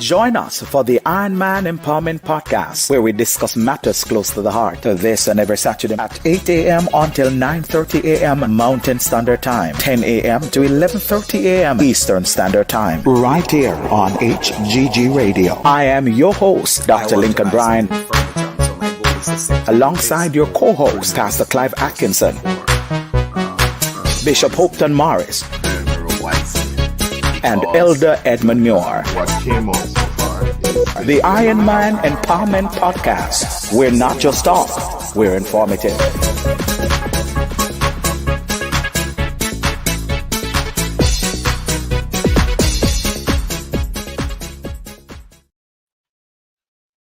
Join us for the Iron Man Empowerment Podcast, where we discuss matters close to the heart. This and every Saturday at 8 a.m. until 9:30 a.m. Mountain Standard Time, 10 a.m. to 11:30 a.m. Eastern Standard Time, right here on HGG Radio. I am your host, Dr. Lincoln Bryan, alongside your co-host, Pastor Clive Atkinson, Bishop Hopeton Morris, and Elder Edmund Muir. The Iron Man Empowerment Podcast. We're not just talk, we're informative.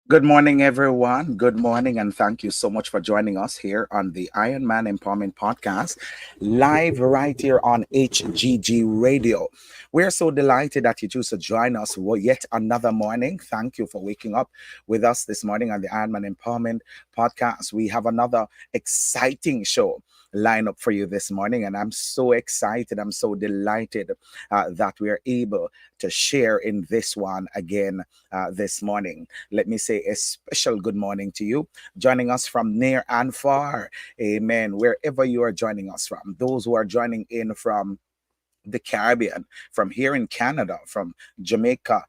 Good morning, everyone. Good morning, and thank you so much for joining us here on the Iron Man Empowerment Podcast, live right here on HGG Radio. We're so delighted that you choose to join us yet another morning. Thank you for waking up with us this morning on the Iron Man Empowerment Podcast. We have another exciting show line up for you this morning, and I'm so excited. I'm so delighted that we are able to share in this one again this morning. Let me say a special good morning to you, joining us from near and far. Amen. Wherever you are joining us from, those who are joining in from the Caribbean, from here in Canada, from Jamaica,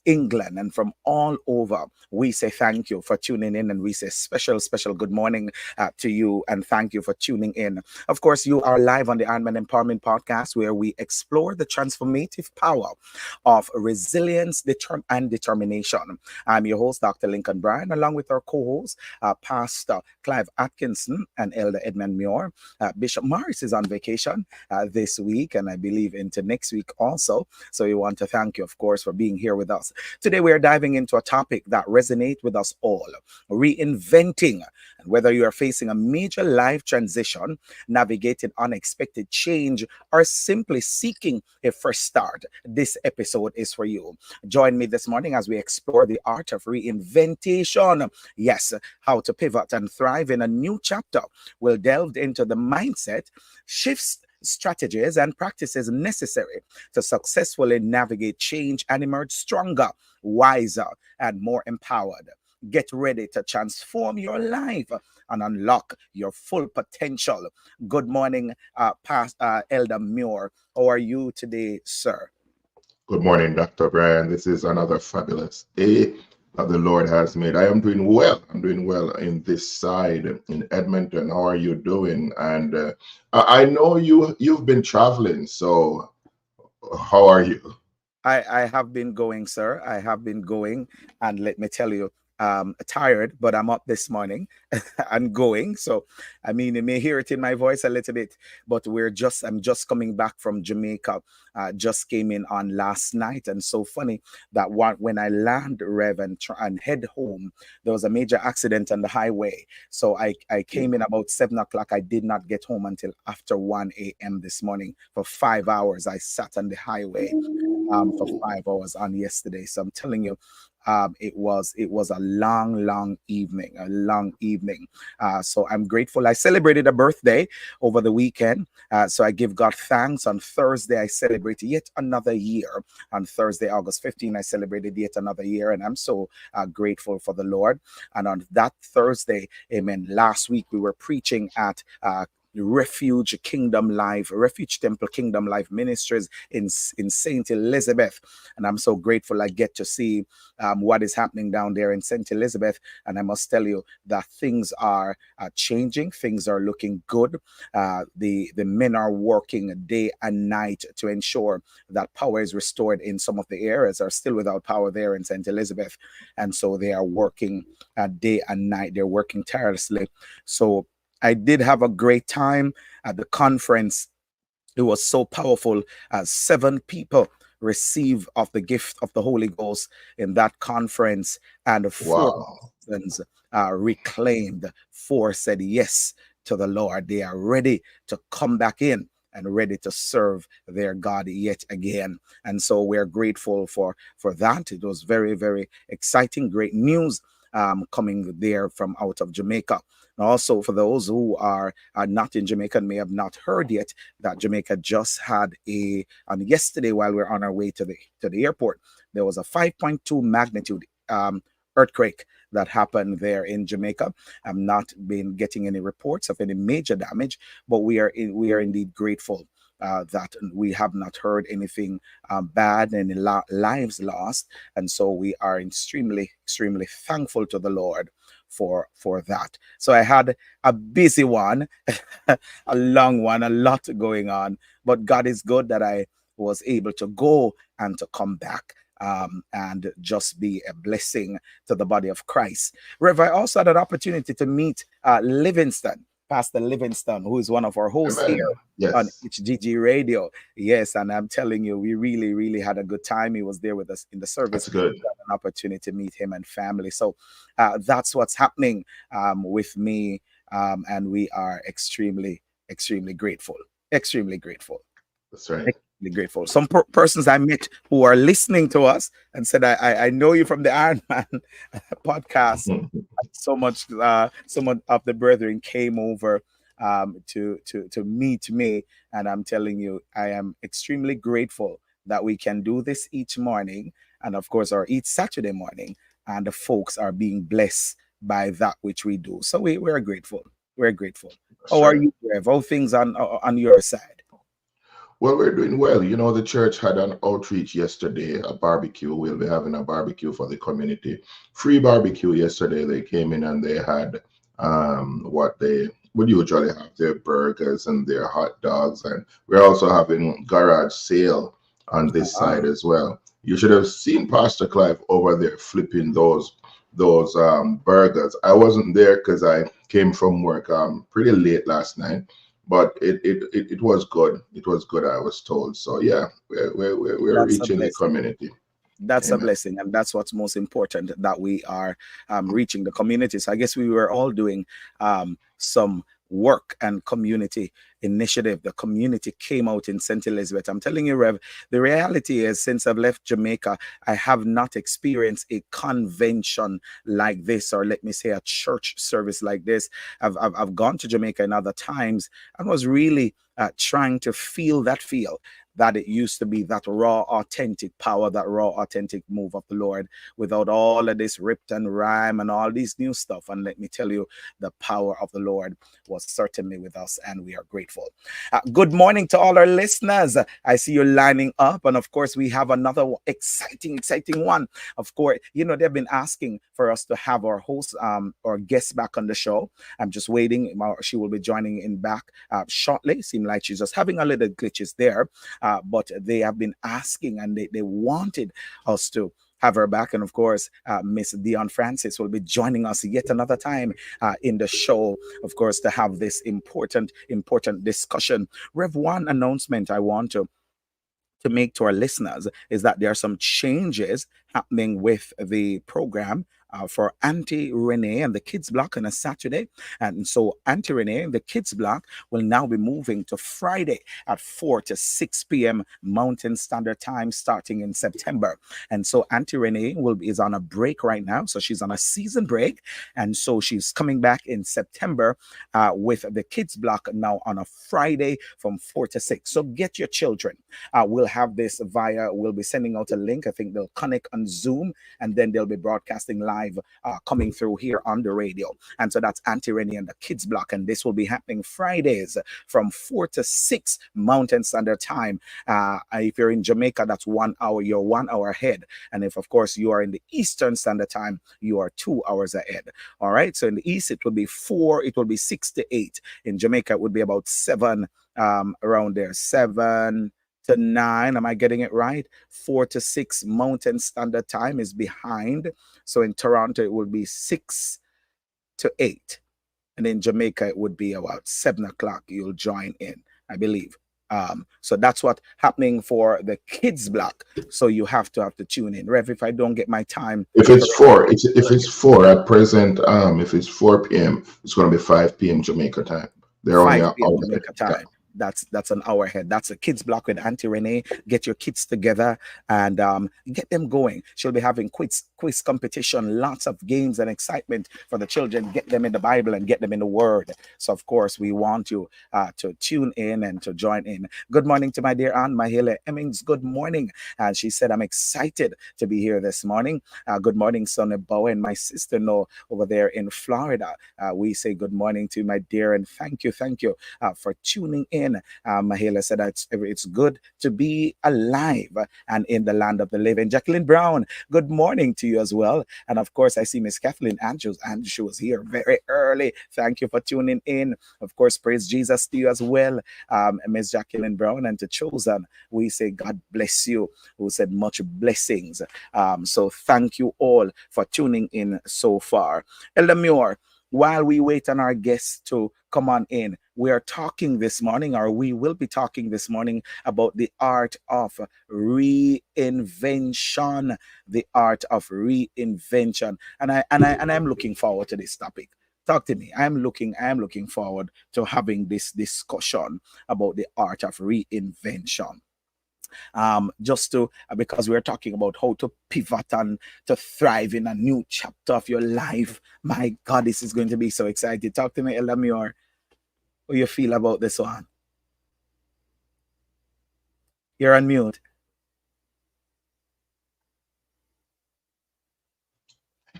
England, and from all over, we say thank you for tuning in, and we say special good morning to you, and thank you for tuning in. Of course, you are live on the Iron Man Empowerment Podcast, where we explore the transformative power of resilience and determination. I'm your host, Dr. Lincoln Bryan, along with our co-host, Pastor Clive Atkinson and Elder Edmund Muir. Bishop Morris is on vacation this week, and I believe into next week also. So we want to thank you, of course, for being here with us. Today, we are diving into a topic that resonates with us all: reinventing. And whether you are facing a major life transition, navigating unexpected change, or simply seeking a fresh start, this episode is for you. Join me this morning as we explore the art of reinvention. Yes, how to pivot and thrive in a new chapter. We'll delve into the mindset shifts, strategies, and practices necessary to successfully navigate change and emerge stronger, wiser, and more empowered. Get ready to transform your life and unlock your full potential. Good morning, Elder Muir. How are you today, sir? Good morning, Dr. Bryan. This is another fabulous day that the Lord has made. I am doing well. I'm doing well in this side in Edmonton. How are you doing? And I know you've been traveling, so how are you? I have been going, sir. I have been going, and let me tell you, tired, but I'm up this morning and going. So, I mean, you may hear it in my voice a little bit, but I'm just coming back from Jamaica. Just came in on last night. And so funny that when I land, Rev, and head home, there was a major accident on the highway. So I came in about 7 o'clock. I did not get home until after 1 a.m. this morning. For 5 hours, I sat on the highway for 5 hours on yesterday. So I'm telling you, it was a long evening. So I'm grateful. I celebrated a birthday over the weekend. So I give God thanks. On Thursday, I celebrated yet another year. On Thursday, August 15, I celebrated yet another year. And I'm so grateful for the Lord. And on that Thursday, amen, last week we were preaching at Refuge Temple Kingdom Life Ministries in St. Elizabeth, and I'm so grateful I get to see what is happening down there in St. Elizabeth. And I must tell you that things are changing. Things are looking good. The men are working day and night to ensure that power is restored in some of the areas that are still without power there in St. Elizabeth, and so they are working day and night. They're working tirelessly. So I did have a great time at the conference. It was so powerful. 7 people receive of the gift of the Holy Ghost in that conference, and 4 persons reclaimed. 4 said yes to the Lord. They are ready to come back in and ready to serve their God yet again. And so we're grateful for that. It was very, very exciting, great news coming there from out of Jamaica. And also, for those who are not in Jamaica and may have not heard yet, that Jamaica just had on yesterday while we are on our way to the airport, there was a 5.2 magnitude earthquake that happened there in Jamaica. I've not been getting any reports of any major damage, but we are indeed grateful that we have not heard anything bad, any lives lost, and so we are extremely thankful to the Lord for that. So I had a busy one, a long one, a lot going on, but God is good that I was able to go and to come back. And just be a blessing to the body of Christ. Rev, I also had an opportunity to meet Livingston, Pastor Livingston, who is one of our hosts here Amen. on Yes, HGG Radio. Yes, and I'm telling you, we really had a good time. He was there with us in the service. that's good. We had an opportunity to meet him and family. So that's what's happening with me, and we are extremely grateful. Extremely grateful. That's right. Extremely grateful. Some persons I met who are listening to us and said, I know you from the Iron Man podcast. So much, some of the brethren came over to meet me, and I'm telling you, I am extremely grateful that we can do this each morning, and of course, or each Saturday morning, and the folks are being blessed by that which we do. So we're grateful. We're grateful. That's How are right. you, Rev? How things on your side? Well, we're doing well. You know, the church had an outreach yesterday, a barbecue. We'll be having a barbecue for the community. Free barbecue yesterday. They came in and they had what they would usually have, their burgers and their hot dogs. And we're also having garage sale on this Ah, side as well. You should have seen Pastor Clive over there flipping those burgers. I wasn't there because I came from work pretty late last night, but it was good. It was good, I was told. So yeah, we're that's a reaching the blessing. community. That's a Amen. blessing, and that's what's most important, that we are reaching the community. So I guess we were all doing some work and community initiative. The community came out in St. Elizabeth. I'm telling you, Rev, the reality is, since I've left Jamaica, I have not experienced a convention like this, or let me say a church service like this. I've gone to Jamaica in other times and was really trying to feel that it used to be, that raw, authentic power, that raw, authentic move of the Lord, without all of this ripped and rhyme and all these new stuff. And let me tell you, the power of the Lord was certainly with us, and we are grateful. Good morning to all our listeners. I see you lining up, and of course, we have another exciting one. Of course, you know, they've been asking for us to have our host or guest back on the show. I'm just waiting. She will be joining in back shortly. Seem like she's just having a little glitches there, but they have been asking, and they wanted us to have her back. And of course, Miss Dion Francis will be joining us yet another time in the show, of course, to have this important discussion. Rev, one announcement I want to make to our listeners is that there are some changes happening with the program for Auntie Renee and the Kids Block on a Saturday. And so Auntie Renee and the Kids Block will now be moving to Friday at 4 to 6 p.m. Mountain Standard Time starting in September. And so Auntie Renee is on a break right now. So she's on a season break. And so she's coming back in September with the Kids Block now on a Friday from 4 to 6. So get your children. We'll have this we'll be sending out a link. I think they'll connect on Zoom, and then they'll be broadcasting live coming through here on the radio. And so that's Auntie Rennie and the Kids Block. And this will be happening Fridays from 4 to 6 Mountain Standard Time. If you're in Jamaica, that's 1 hour. You're 1 hour ahead. And if, of course, you are in the Eastern Standard Time, you are 2 hours ahead. All right. So in the East, it will be 6 to 8. In Jamaica, it would be about 7, around there, 7 to 9. Am I getting it right? 4 to 6 Mountain Standard Time is behind. So in Toronto, it will be 6 to 8. And in Jamaica, it would be about 7 o'clock. You'll join in, I believe. So that's what happening for the Kids Block. So you have to tune in. Rev, if I don't get my time If it's four, if it's four at present, if it's 4 p.m., it's going to be 5 p.m. Jamaica time. They're only 5 an p.m. hour ahead. Jamaica Yeah, time. That's an hour ahead. That's a kids block with Auntie Renee. Get your kids together and get them going. She'll be having quiz competition, lots of games and excitement for the children. Get them in the Bible and get them in the Word. So of course we want you to tune in and to join in. Good morning to my dear aunt Mahele Emmings. Good morning. And she said, I'm excited to be here this morning. Good morning, Sonny Bowen, my sister No over there in Florida. We say good morning to my dear and thank you for tuning in. Mahela said that it's good to be alive and in the land of the living. Jacqueline Brown, good morning to you as well. And of course, I see Miss Kathleen Andrews. And she was here very early. Thank you for tuning in. Of course, praise Jesus to you as well, Miss Jacqueline Brown. And to Chosen, we say God bless you, who said much blessings. So thank you all for tuning in so far. Elder Muir, while we wait on our guests to come on in, we are talking this morning, or we will be talking this morning, about the art of reinvention. The art of reinvention, and I'm looking forward to this topic. Talk to me. I am looking forward to having this discussion about the art of reinvention. Just to Because we're talking about how to pivot and to thrive in a new chapter of your life. My God, this is going to be so exciting. Talk to me, Elamior. How you feel about this one? You're on mute.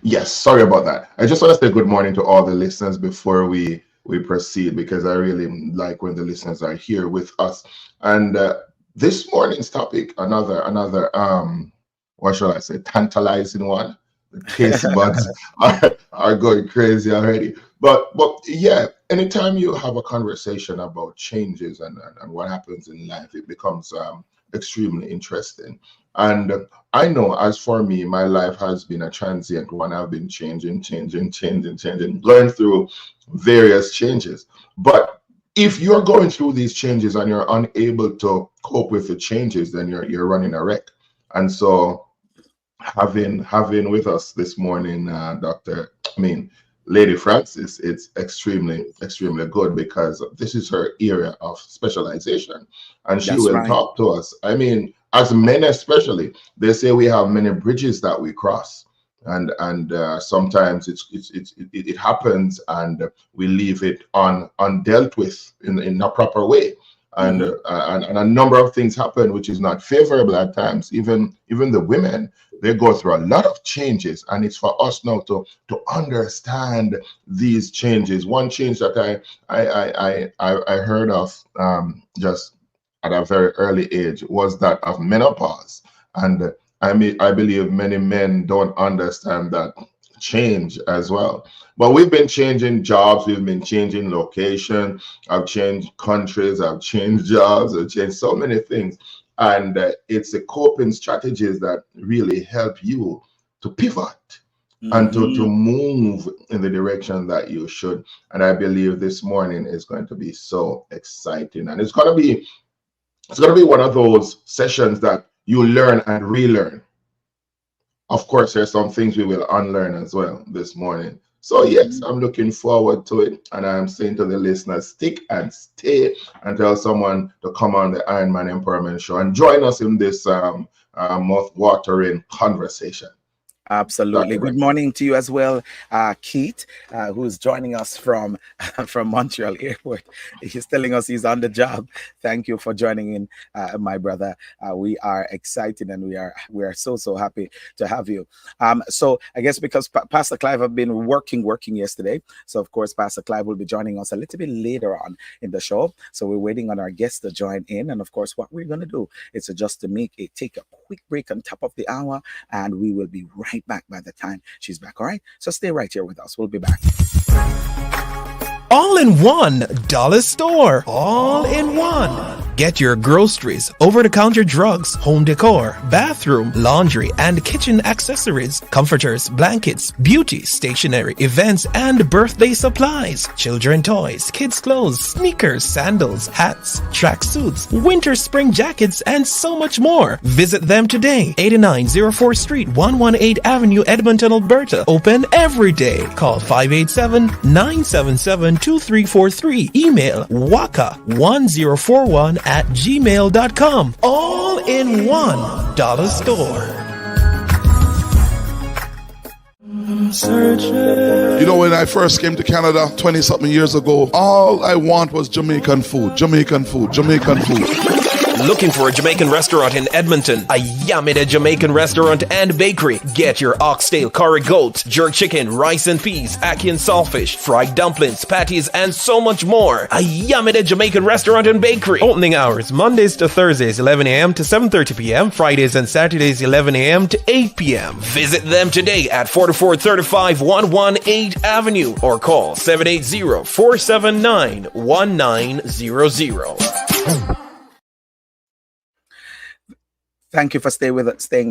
Yes, sorry about that. I just want to say good morning to all the listeners before we proceed, because I really like when the listeners are here with us. And this morning's topic, another what shall I say, tantalizing one. The taste buds are going crazy already. But yeah, anytime you have a conversation about changes and what happens in life, it becomes extremely interesting. And I know, as for me, my life has been a transient one. I've been changing, going through various changes. But if you're going through these changes and you're unable to cope with the changes, then you're running a wreck. And so having with us this morning, Lady Francis, it's extremely good, because this is her area of specialization, and she That's will right. talk to us. I mean, as men especially, they say we have many bridges that we cross, and sometimes it happens, and we leave it undealt with in a proper way. And, Mm-hmm. and a number of things happen which is not favorable at times. Even the women, they go through a lot of changes, and it's for us now to understand these changes. One change that I heard of just at a very early age was that of menopause. And I believe many men don't understand that change as well. But we've been changing jobs, we've been changing location, I've changed countries, I've changed jobs, I've changed so many things. And it's the coping strategies that really help you to pivot and to Mm-hmm. move in the direction that you should. And I believe this morning is going to be so exciting. And it's going to be one of those sessions that you learn and relearn. Of course, there's some things we will unlearn as well this morning. So yes, Mm-hmm. I'm looking forward to it, and I'm saying to the listeners, stick and stay, and tell someone to come on the Iron Man Empowerment Show and join us in this mouth-watering conversation. Absolutely. Dr. Good Bryan. morning to you as well, Keith, who's joining us from from Montreal Airport. He's telling us he's on the job. Thank you for joining in, my brother. We are excited and we are so happy to have you. So I guess because Pastor Clive have been working yesterday, so of course Pastor Clive will be joining us a little bit later on in the show. So we're waiting on our guests to join in, and of course what we're gonna do is to just to take a quick break on top of the hour, and we will be right back by the time she's back. All right. So stay right here with us. We'll be back. All in one dollar store. All in one. Get your groceries, over-the-counter drugs, home decor, bathroom, laundry, and kitchen accessories, comforters, blankets, beauty, stationery, events, and birthday supplies, children toys, kids clothes, sneakers, sandals, hats, tracksuits, winter spring jackets, and so much more. Visit them today. 8904 Street, 118 Avenue, Edmonton, Alberta. Open every day. Call 587-977-2343. Email waka1041@gmail.com. All in one dollar store. You know, when I first came to Canada 20 something years ago, all I want was Jamaican food, Jamaican food, Jamaican food. Looking for a Jamaican restaurant in Edmonton? A Yamida Jamaican restaurant and bakery. Get your oxtail, curry goat, jerk chicken, rice and peas, ackee and saltfish, fried dumplings, patties, and so much more. A Yamida Jamaican restaurant and bakery. Opening hours Mondays to Thursdays 11 a.m. to 7:30 p.m. Fridays and Saturdays 11 a.m. to 8 p.m. Visit them today at 4435 118 Avenue or call 780-479-1900. Thank you for staying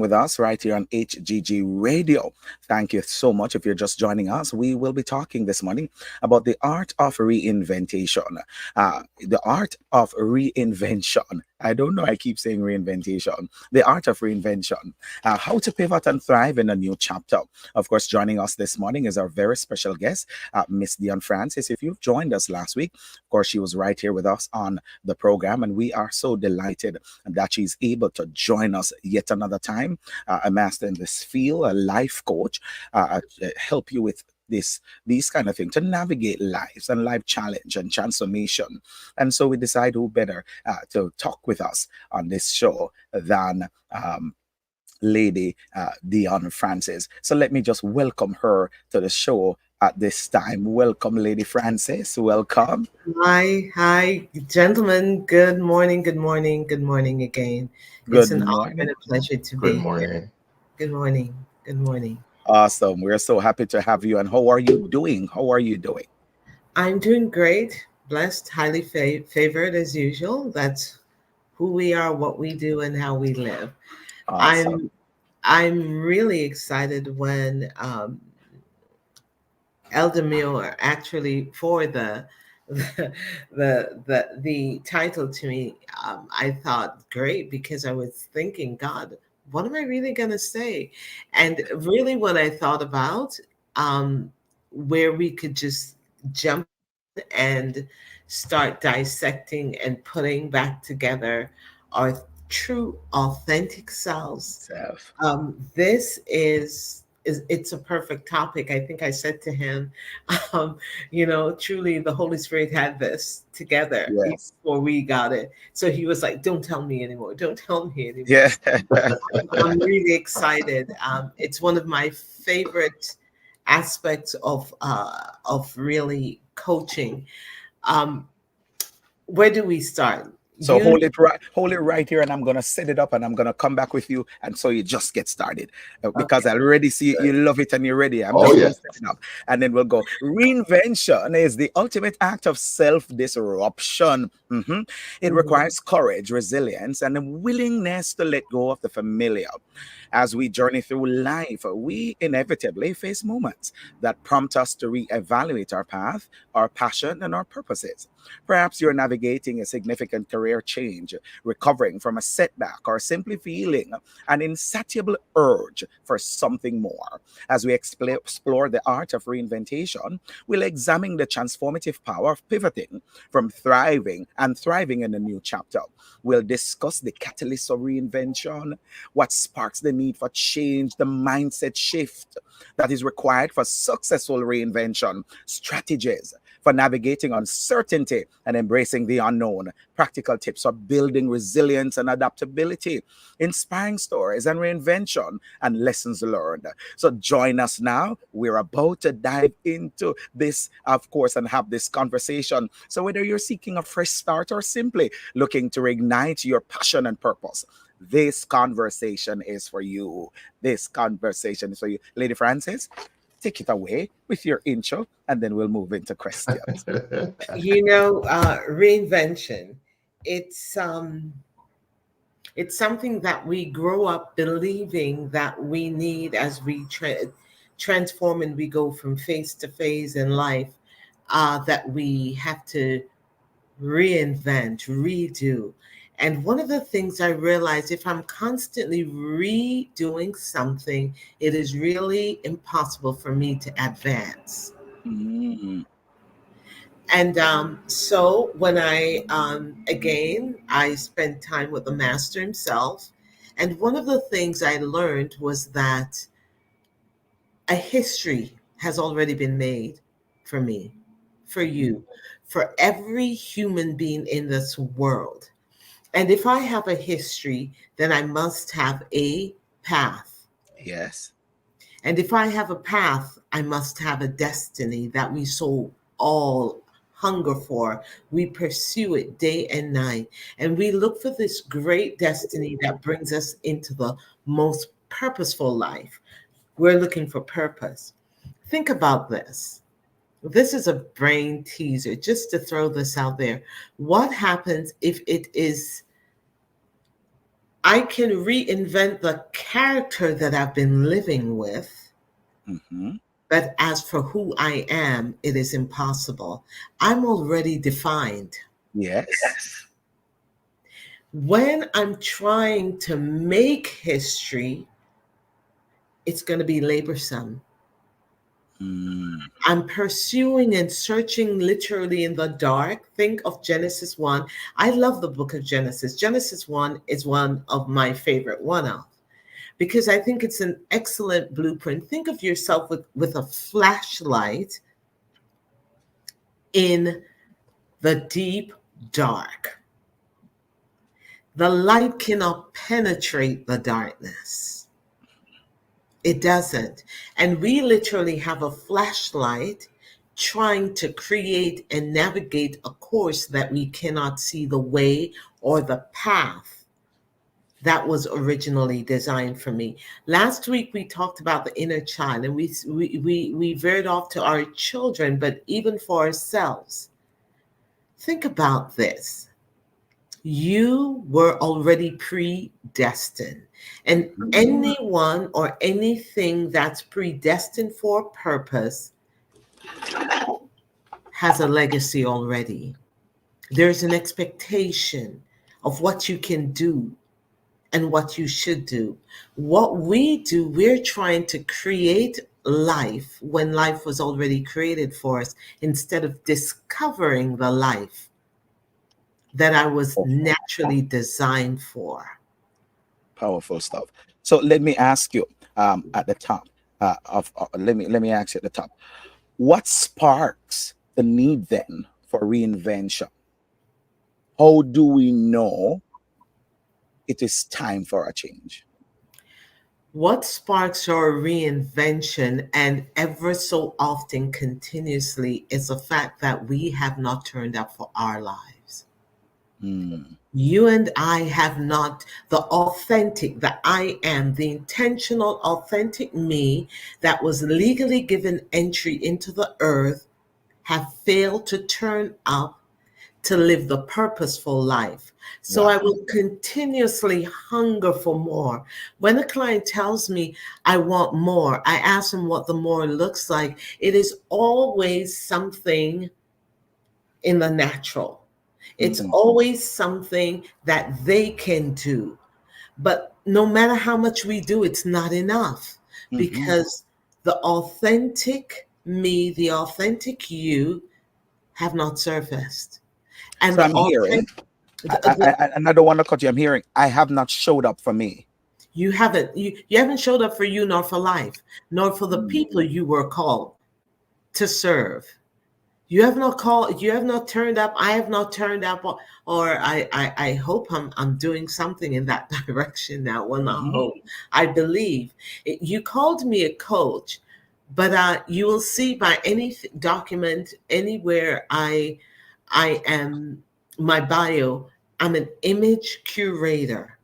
with us right here on HGG Radio. Thank you so much. If you're just joining us, we will be talking this morning about the art of reinventation. The art of reinvention. I don't know. I keep saying reinventation. The art of reinvention. How to pivot and thrive in a new chapter. Of course, joining us this morning is our very special guest, Miss Dion Francis. If you've joined us last week, of course, she was right here with us on the program, and we are so delighted that she's able to join us yet another time. A master in this field, a life coach, help you with these kind of things to navigate lives and life challenge and transformation. And so we decide who better to talk with us on this show than Lady Dion Francis. So let me just welcome her to the show at this time. Welcome, Lady Francis. Welcome. Hi, gentlemen. Good morning, good morning, good morning again. It's Good an honor morning. and a pleasure to Good be here. morning. Good morning, good morning. Awesome. We're so happy to have you. And how are you doing? How are you doing? I'm doing great, blessed, highly favored as usual. That's who we are, what we do, and how we live. Awesome. I'm really excited when Elder Muir actually for the title to me. I thought great because I was thinking, God, what am I really gonna say? And really, what I thought about where we could just jump and start dissecting and putting back together our true, authentic selves. Self. This is it's a perfect topic. I think I said to him, truly the Holy Spirit had this together Yes. before we got it. So he was like, "Don't tell me anymore. Don't tell me anymore." Yeah. I'm really excited. It's one of my favorite aspects of really coaching. Um, where do we start? So You hold it right here, and I'm gonna set it up, and I'm gonna come back with you, and so you just get started because okay? I already see you love it and you're ready. I'm Oh, just gonna yes. set it up, and then we'll go. Reinvention is the ultimate act of self-disruption. It Mhm. requires courage, resilience, and a willingness to let go of the familiar. As we journey through life, we inevitably face moments that prompt us to reevaluate our path, our passion, and our purposes. Perhaps you're navigating a significant career change, recovering from a setback, or simply feeling an insatiable urge for something more. As we explore the art of reinvention, we'll examine the transformative power of pivoting from thriving in a new chapter. We'll discuss the catalyst of reinvention, what sparks the need for change, the mindset shift that is required for successful reinvention, strategies for navigating uncertainty and embracing the unknown, practical tips for building resilience and adaptability, inspiring stories and reinvention and lessons learned. So join us now. We're about to dive into this, of course, and have this conversation. So whether you're seeking a fresh start or simply looking to reignite your passion and purpose, this conversation is for you. This conversation is for you. Lady Francis, take it away with your intro, and then we'll move into questions. Reinvention it's um it's something that we grow up believing that we need as we transform and we go from phase to phase in life, that we have to reinvent, redo. And one of the things I realize, if I'm constantly redoing something, it is really impossible for me to advance. Mm, And so when I spent time with the master himself. And one of the things I learned was that a history has already been made for me, for you, for every human being in this world. And if I have a history, then I must have a path. yes. And if I have a path, I must have a destiny that we so all hunger for. We pursue it day and night. And we look for this great destiny that brings us into the most purposeful life. We're looking for purpose. Think about this. This is a brain teaser, just to throw this out there. What happens if it is, I can reinvent the character that I've been living with, Mm-hmm. but as for who I am, it is impossible. I'm already defined. Yes. When I'm trying to make history, it's going to be laborsome. Mm, I'm pursuing and searching literally in the dark. Think of Genesis 1. I love the book of Genesis. Genesis 1 is one of my favorite one of, because I think it's an excellent blueprint. Think of yourself with a flashlight in the deep dark. The light cannot penetrate the darkness. It doesn't. And we literally have a flashlight trying to create and navigate a course that we cannot see the way or the path that was originally designed for me. Last week we talked about the inner child, and we veered off to our children, but even for ourselves. Think about this. You were already predestined. And anyone or anything that's predestined for a purpose has a legacy already. There's an expectation of what you can do and what you should do. What we do, we're trying to create life when life was already created for us, instead of discovering the life that I was naturally designed for. powerful stuff. So let me ask you, at the top, let me ask you at the top, what sparks the need then for reinvention? How do we know it is time for a change? What sparks our reinvention, and ever so often continuously, is the fact that we have not turned up for our lives. Mm, You and I have not, the authentic, the I am, the intentional, authentic me that was legally given entry into the earth, have failed to turn up to live the purposeful life. So I wow. will continuously hunger for more. When a client tells me I want more, I ask them what the more looks like. It is always something in the natural. It's Hmm. always something that they can do. But no matter how much we do, it's not enough, Hmm. because the authentic me, the authentic you have not surfaced. And So the I'm hearing, authentic, and I don't want to cut you. I'm hearing, I have not showed up for me. you haven't showed up for you, nor for life, nor for the Mm, people you were called to serve. You have not called, you have not turned up, I have not turned up, or I hope I'm doing something in that direction now. Well, not mhm. hope, I believe. You called me a coach, but you will see by any document anywhere I am, my bio, I'm an image curator.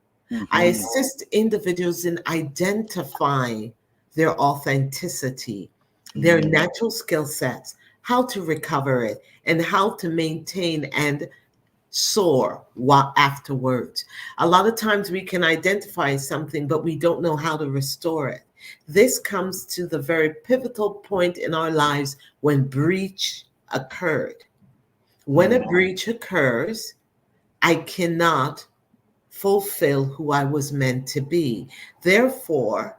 I Mhm. assist individuals in identifying their authenticity, their Mm. natural skill sets, how to recover it, and how to maintain and soar afterwards. A lot of times we can identify something, but we don't know how to restore it. This comes to the very pivotal point in our lives when breach occurred. When a breach occurs, I cannot fulfill who I was meant to be. Therefore,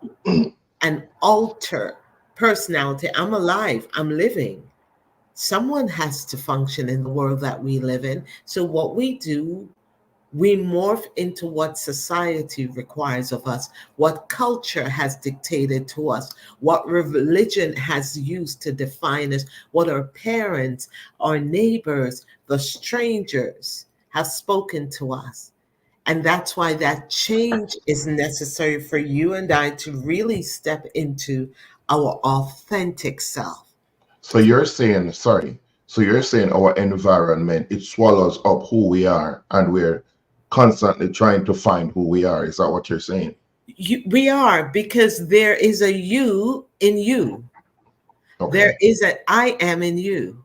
an alter personality. I'm alive, I'm living. Someone has to function in the world that we live in. So, what we do, we morph into what society requires of us, what culture has dictated to us, what religion has used to define us, what our parents, our neighbors, the strangers have spoken to us. And that's why that change is necessary for you and I to really step into our authentic self. So you're saying, sorry, so you're saying our environment, it swallows up who we are, and we're constantly trying to find who we are. Is that what you're saying? We are, because there is a you in you. There Okay. is an I am in you.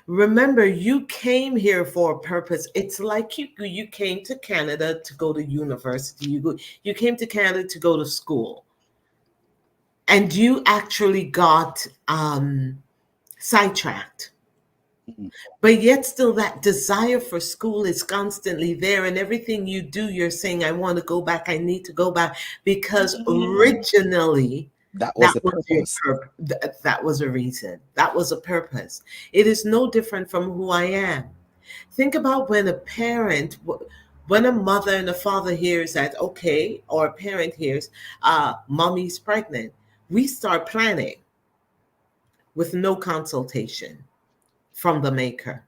Remember, you came here for a purpose. It's like you came to Canada to go to university. You came to Canada to go to school, and you actually got sidetracked. Mhm. But yet, still, that desire for school is constantly there. And everything you do, you're saying, I want to go back. I need to go back. Because originally, That was that the was your purpose. purpose. That was a reason. That was a purpose. It is no different from who I am. Think about when a parent, when a mother and a father hears that, okay, or a parent hears, mommy's pregnant. We start planning with no consultation from the maker.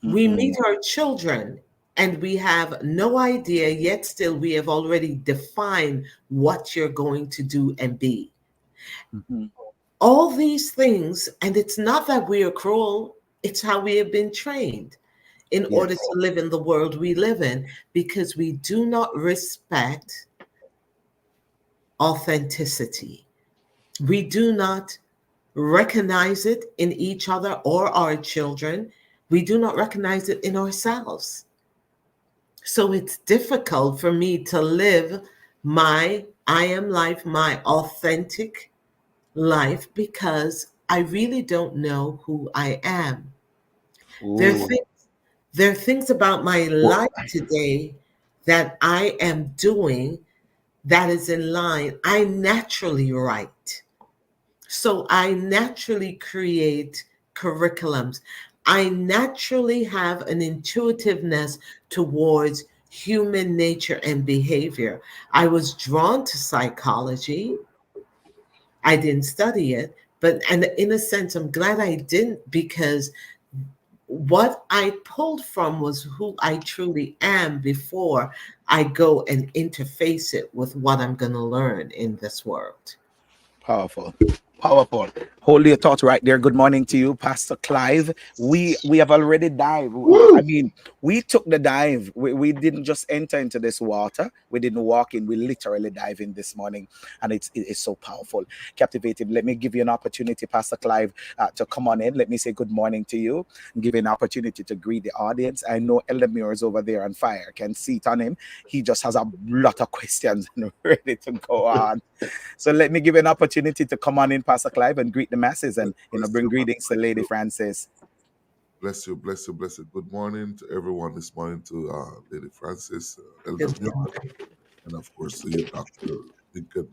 We meet Mhm. our children and we have no idea, yet still we have already defined what you're going to do and be. Mhm. All these things, and it's not that we are cruel, it's how we have been trained in order Yes. to live in the world we live in, because we do not respect authenticity. We do not recognize it in each other or our children. We do not recognize it in ourselves. So it's difficult for me to live my I am life, my authentic life, because I really don't know who I am. There are Ooh. things, there are things about my Well, life today that I am doing that is in line. I naturally write. So I naturally create curriculums. I naturally have an intuitiveness towards human nature and behavior. I was drawn to psychology. I didn't study it, but and in a sense, I'm glad I didn't, because what I pulled from was who I truly am before I go and interface it with what I'm going to learn in this world. Powerful. Powerful. Hold your thought right there. Good morning to you, Pastor Clive. We have already dived. I woo! mean, we took the dive. We didn't just enter into this water. We didn't walk in. We literally dive in this morning, and it's so powerful, captivating. Let me give you an opportunity, Pastor Clive, to come on in. Let me say good morning to you and give you an opportunity to greet the audience. I know Elder Muir is over there on fire. I can see it on him. He just has a lot of questions and ready to go on. So let me give you an opportunity to come on in, Pastor Clive, and greet the masses and Bless bring you, man. greetings to Bless Lady you. Francis. Bless you, bless you, bless you. Good morning to everyone this morning, to Lady Francis, Elder Good Muir, morning. and of course to you, Dr. Lincoln,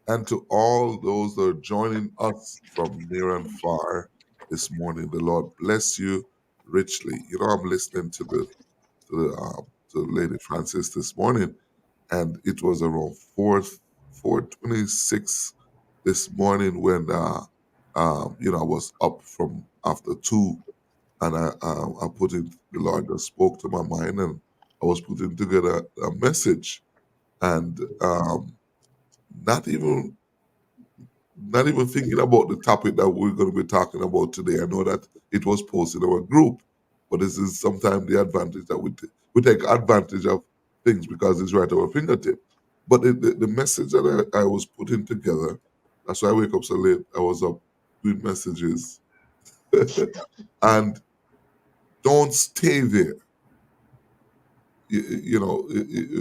and to all those that are joining us from near and far this morning. The Lord bless you richly. You know, I'm listening to the to Lady Francis this morning, and it was around 4:26 this morning when I was up from after 2, and I put it. The Lord just spoke to my mind, and I was putting together a message, and not even not even thinking about the topic that we're going to be talking about today. I know that it was posted in our group, but this is sometimes the advantage that we take advantage of things because it's right at our fingertip. But the message that I was putting together, that's why I wake up so late. I was up doing messages, and don't stay there. you know,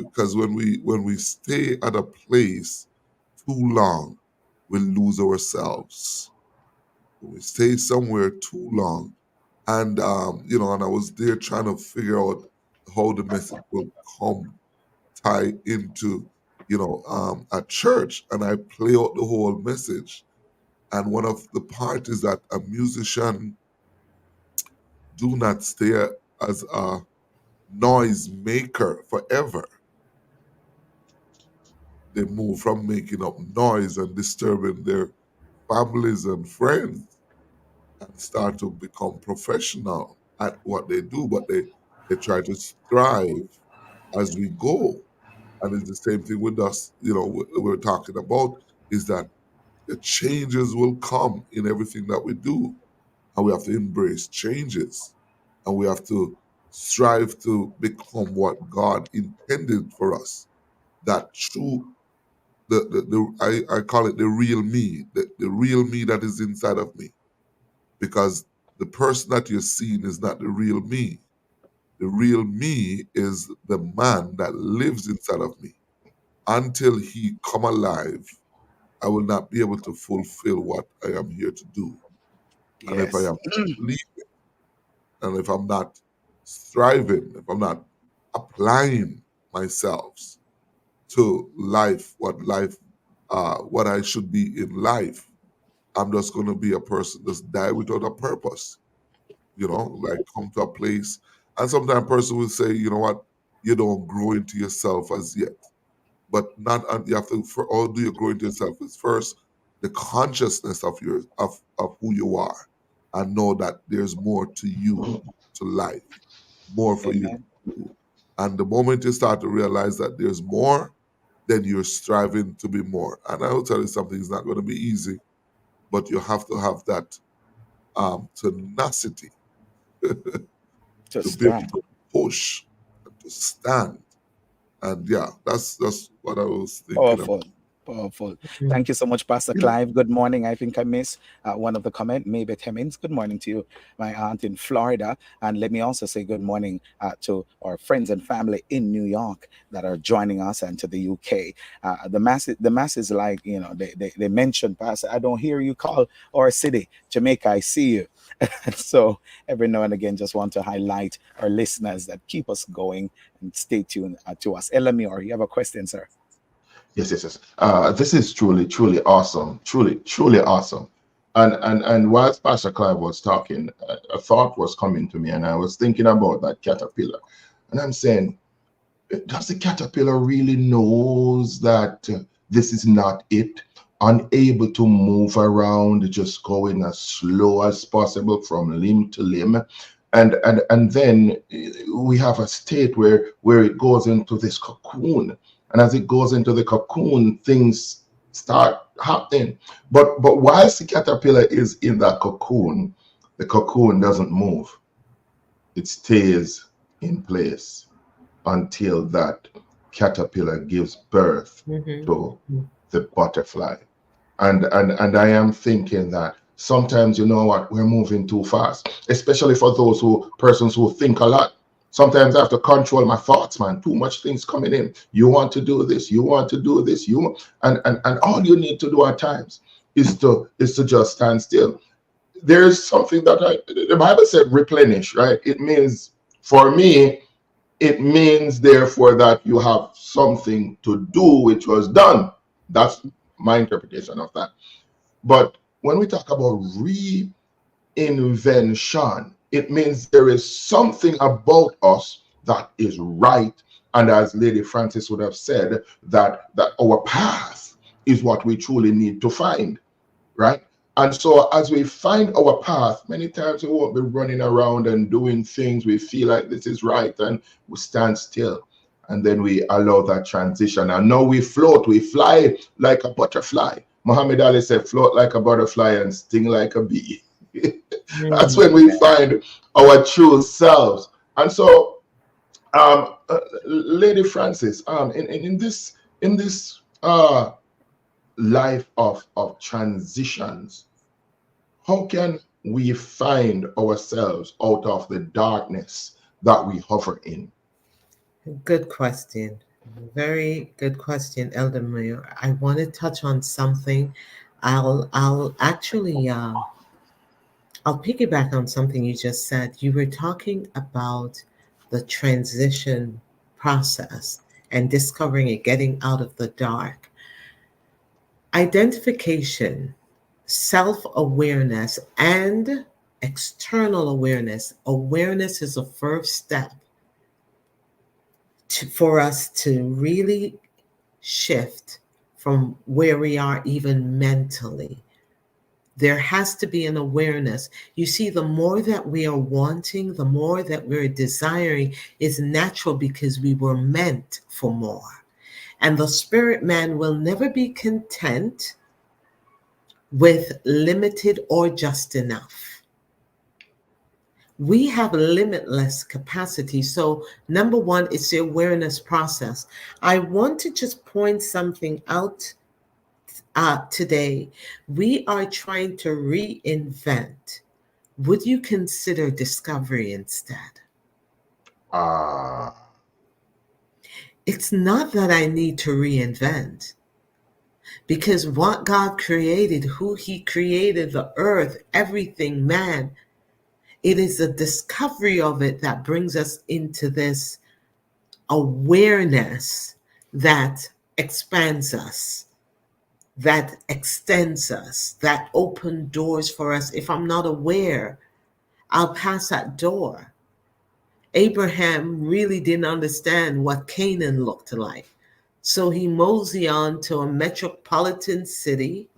because when we stay at a place too long, we lose ourselves. When we stay somewhere too long, and and I was there trying to figure out how the message will come tie into a church, and I play out the whole message. And one of the part is that a musician do not stay as a noise maker forever. They move from making up noise and disturbing their families and friends and start to become professional at what they do, but they try to strive as we go. And it's the same thing with us, we're talking about is that the changes will come in everything that we do. And we have to embrace changes. And we have to strive to become what God intended for us. That true, I call it the real me, the real me that is inside of me. Because the person that you're seeing is not the real me. The real me is the man that lives inside of me. Until he come alive, I will not be able to fulfill what I am here to do. And if I Yes. am sleeping, and if I'm not striving, if I'm not applying myself to what I should be in life, I'm just going to be a person just die without a purpose. Like come to a place, and sometimes a person will say, you know what, you don't grow into yourself as yet. But not and you have to for all do you grow into yourself is first the consciousness of who you are, and know that there's more to you, to life, more for you to Amen. do. And the moment you start to realize that there's more, then you're striving to be more. And I will tell you something, it's not going to be easy, but you have to have that tenacity To to be able stand. to push and to stand. And yeah, that's what I was thinking about. Powerful. Powerful. Thank you so much, Pastor Clive. Good morning. I think I missed one of the comment. Maybe Hemmings. Good morning to you, my aunt in Florida. And let me also say good morning to our friends and family in New York that are joining us, and to the UK. The masses, like, they mentioned, Pastor, I don't hear you call our city, Jamaica. I see you. So every now and again, just want to highlight our listeners that keep us going and stay tuned to us. Elamior, you have a question, sir? Yes, yes, yes. This is truly, truly awesome. Truly, truly awesome. And whilst Pastor Clive was talking, a thought was coming to me, and I was thinking about that caterpillar. And I'm saying, does the caterpillar really knows that this is not it? Unable to move around, just going as slow as possible from limb to limb. And then we have a state where it goes into this cocoon. And as it goes into the cocoon, things start happening. But whilst the caterpillar is in that cocoon, the cocoon doesn't move. It stays in place until that caterpillar gives birth to Mm-hmm. the butterfly. And I am thinking that sometimes, you know what, we're moving too fast, especially for those persons who think a lot. Sometimes I have to control my thoughts, man. Too much things coming in. You want to do this, you want to do this, and all you need to do at times is to just stand still. There's something that the Bible said replenish, right? It means, for me, it means therefore that you have something to do which was done. That's my interpretation of that. But when we talk about reinvention, it means there is something about us that is right. And as Lady Francis would have said, that our path is what we truly need to find, right? And so as we find our path, many times we won't be running around and doing things we feel like this is right, and we stand still. And then we allow that transition. And now we float, we fly like a butterfly. Muhammad Ali said, float like a butterfly and sting like a bee. That's Mm-hmm. when we find our true selves. And so, Lady Francis, in this life of transitions, how can we find ourselves out of the darkness that we hover in? Good question. Very good question, Elder Mayor. I want to touch on something. I'll actually I'll piggyback on something you just said. You were talking about the transition process and discovering it, getting out of the dark. Identification, self awareness, and external awareness. Awareness is a first step for us to really shift from where we are, even mentally. There has to be an awareness. You see, the more that we are wanting, the more that we're desiring is natural because we were meant for more. And the spirit man will never be content with limited or just enough. We have limitless capacity. So, number one, it's the awareness process. I want to just point something out today. We are trying to reinvent. Would you consider discovery instead? Ah, It's not that I need to reinvent, because what God created, who He created, the earth, everything, man, it is the discovery of it that brings us into this awareness that expands us, that extends us, that open doors for us. If I'm not aware, I'll pass that door. Abraham really didn't understand what Canaan looked like. So he moseyed on to a metropolitan city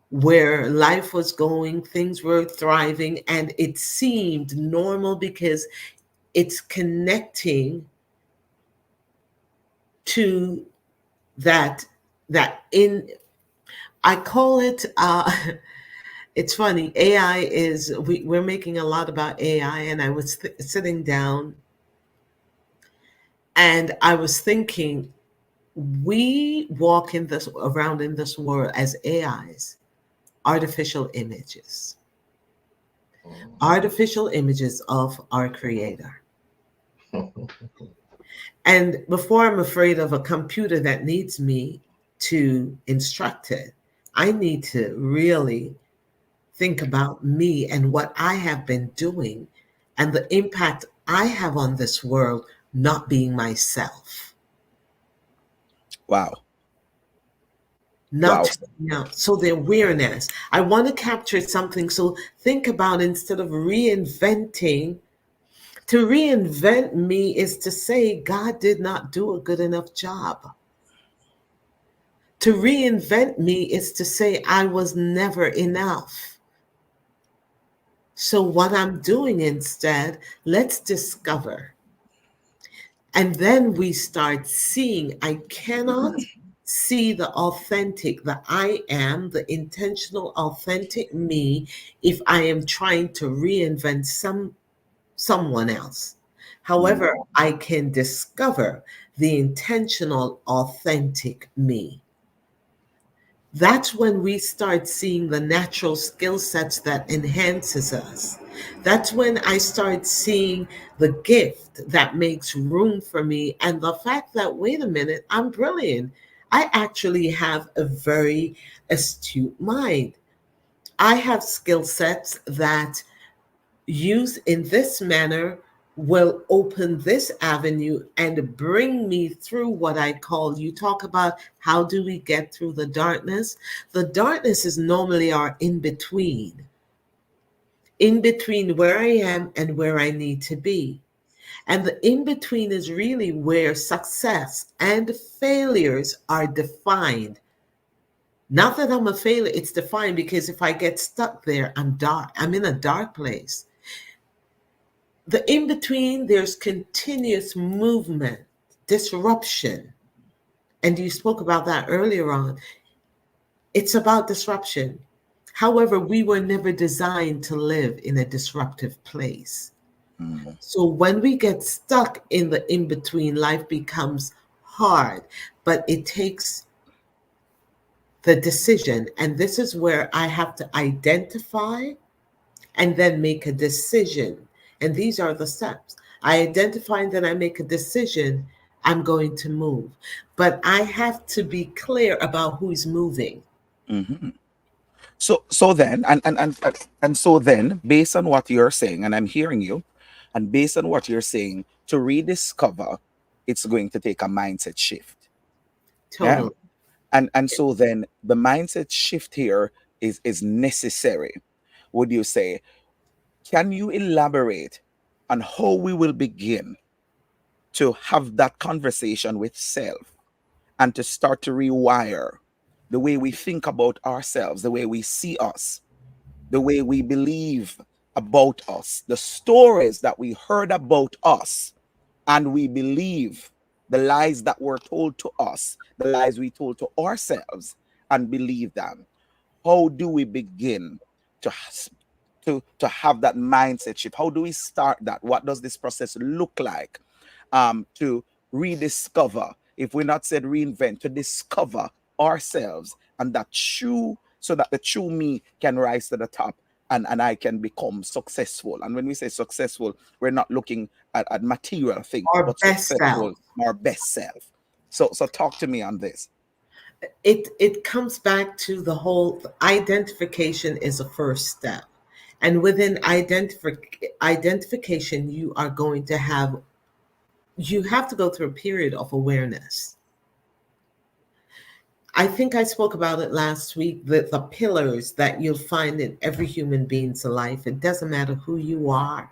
where life was going, things were thriving, and it seemed normal because it's connecting to that that in I call it it's funny. AI is we're making a lot about AI, and I was sitting down and I was thinking, we walk in this around in this world as AIs, artificial images, artificial images of our creator. And before I'm afraid of a computer that needs me to instruct it, I need to really think about me and what I have been doing and the impact I have on this world, not being myself. Wow. Not Wow. to, so the awareness. I want to capture something. So think about, instead of reinventing, to reinvent me is to say God did not do a good enough job. To reinvent me is to say I was never enough. So what I'm doing instead, let's discover. And then we start seeing, I cannot see the authentic, the I am, the intentional, authentic me if I am trying to reinvent someone else. Mm. However, I can discover the intentional, authentic me. That's when we start seeing the natural skill sets that enhances us. That's when I start seeing the gift that makes room for me, and the fact that, wait a minute, I'm brilliant. I actually have a very astute mind. I have skill sets that, used in this manner, will open this avenue and bring me through what I call, you talk about how do we get through the darkness? The darkness is normally our in between where I am and where I need to be. And the in between is really where success and failures are defined. Not that I'm a failure, it's defined because if I get stuck there, I'm dark. I'm in a dark place. The in between, there's continuous movement, disruption. And you spoke about that earlier on. It's about disruption. However, we were never designed to live in a disruptive place. Mm. So when we get stuck in the in between, life becomes hard, but it takes the decision. And this is where I have to identify and then make a decision. And these are the steps. I identify and then I make a decision. I'm going to move. But I have to be clear about who's moving. Mhm. So then, and so then, based on what you're saying, and I'm hearing you, and based on what you're saying, to rediscover, it's going to take a mindset shift. Yeah. Totally. And so then the mindset shift here is necessary. Would you say? Can you elaborate on how we will begin to have that conversation with self and to start to rewire the way we think about ourselves, the way we see us, the way we believe about us, the stories that we heard about us, and we believe the lies that were told to us, the lies we told to ourselves, and believe them? How do we begin to to have that mindset shift? How do we start that? What does this process look like, to rediscover, if we're not said reinvent, to discover ourselves and that true, so that the true me can rise to the top, and I can become successful. And when we say successful, we're not looking at material things, Our but best self. successful, our best self. So talk to me on this. It comes back to the whole identification is a first step. And within identification, you have to go through a period of awareness. I think I spoke about it last week, the pillars that you'll find in every human being's life. It doesn't matter who you are.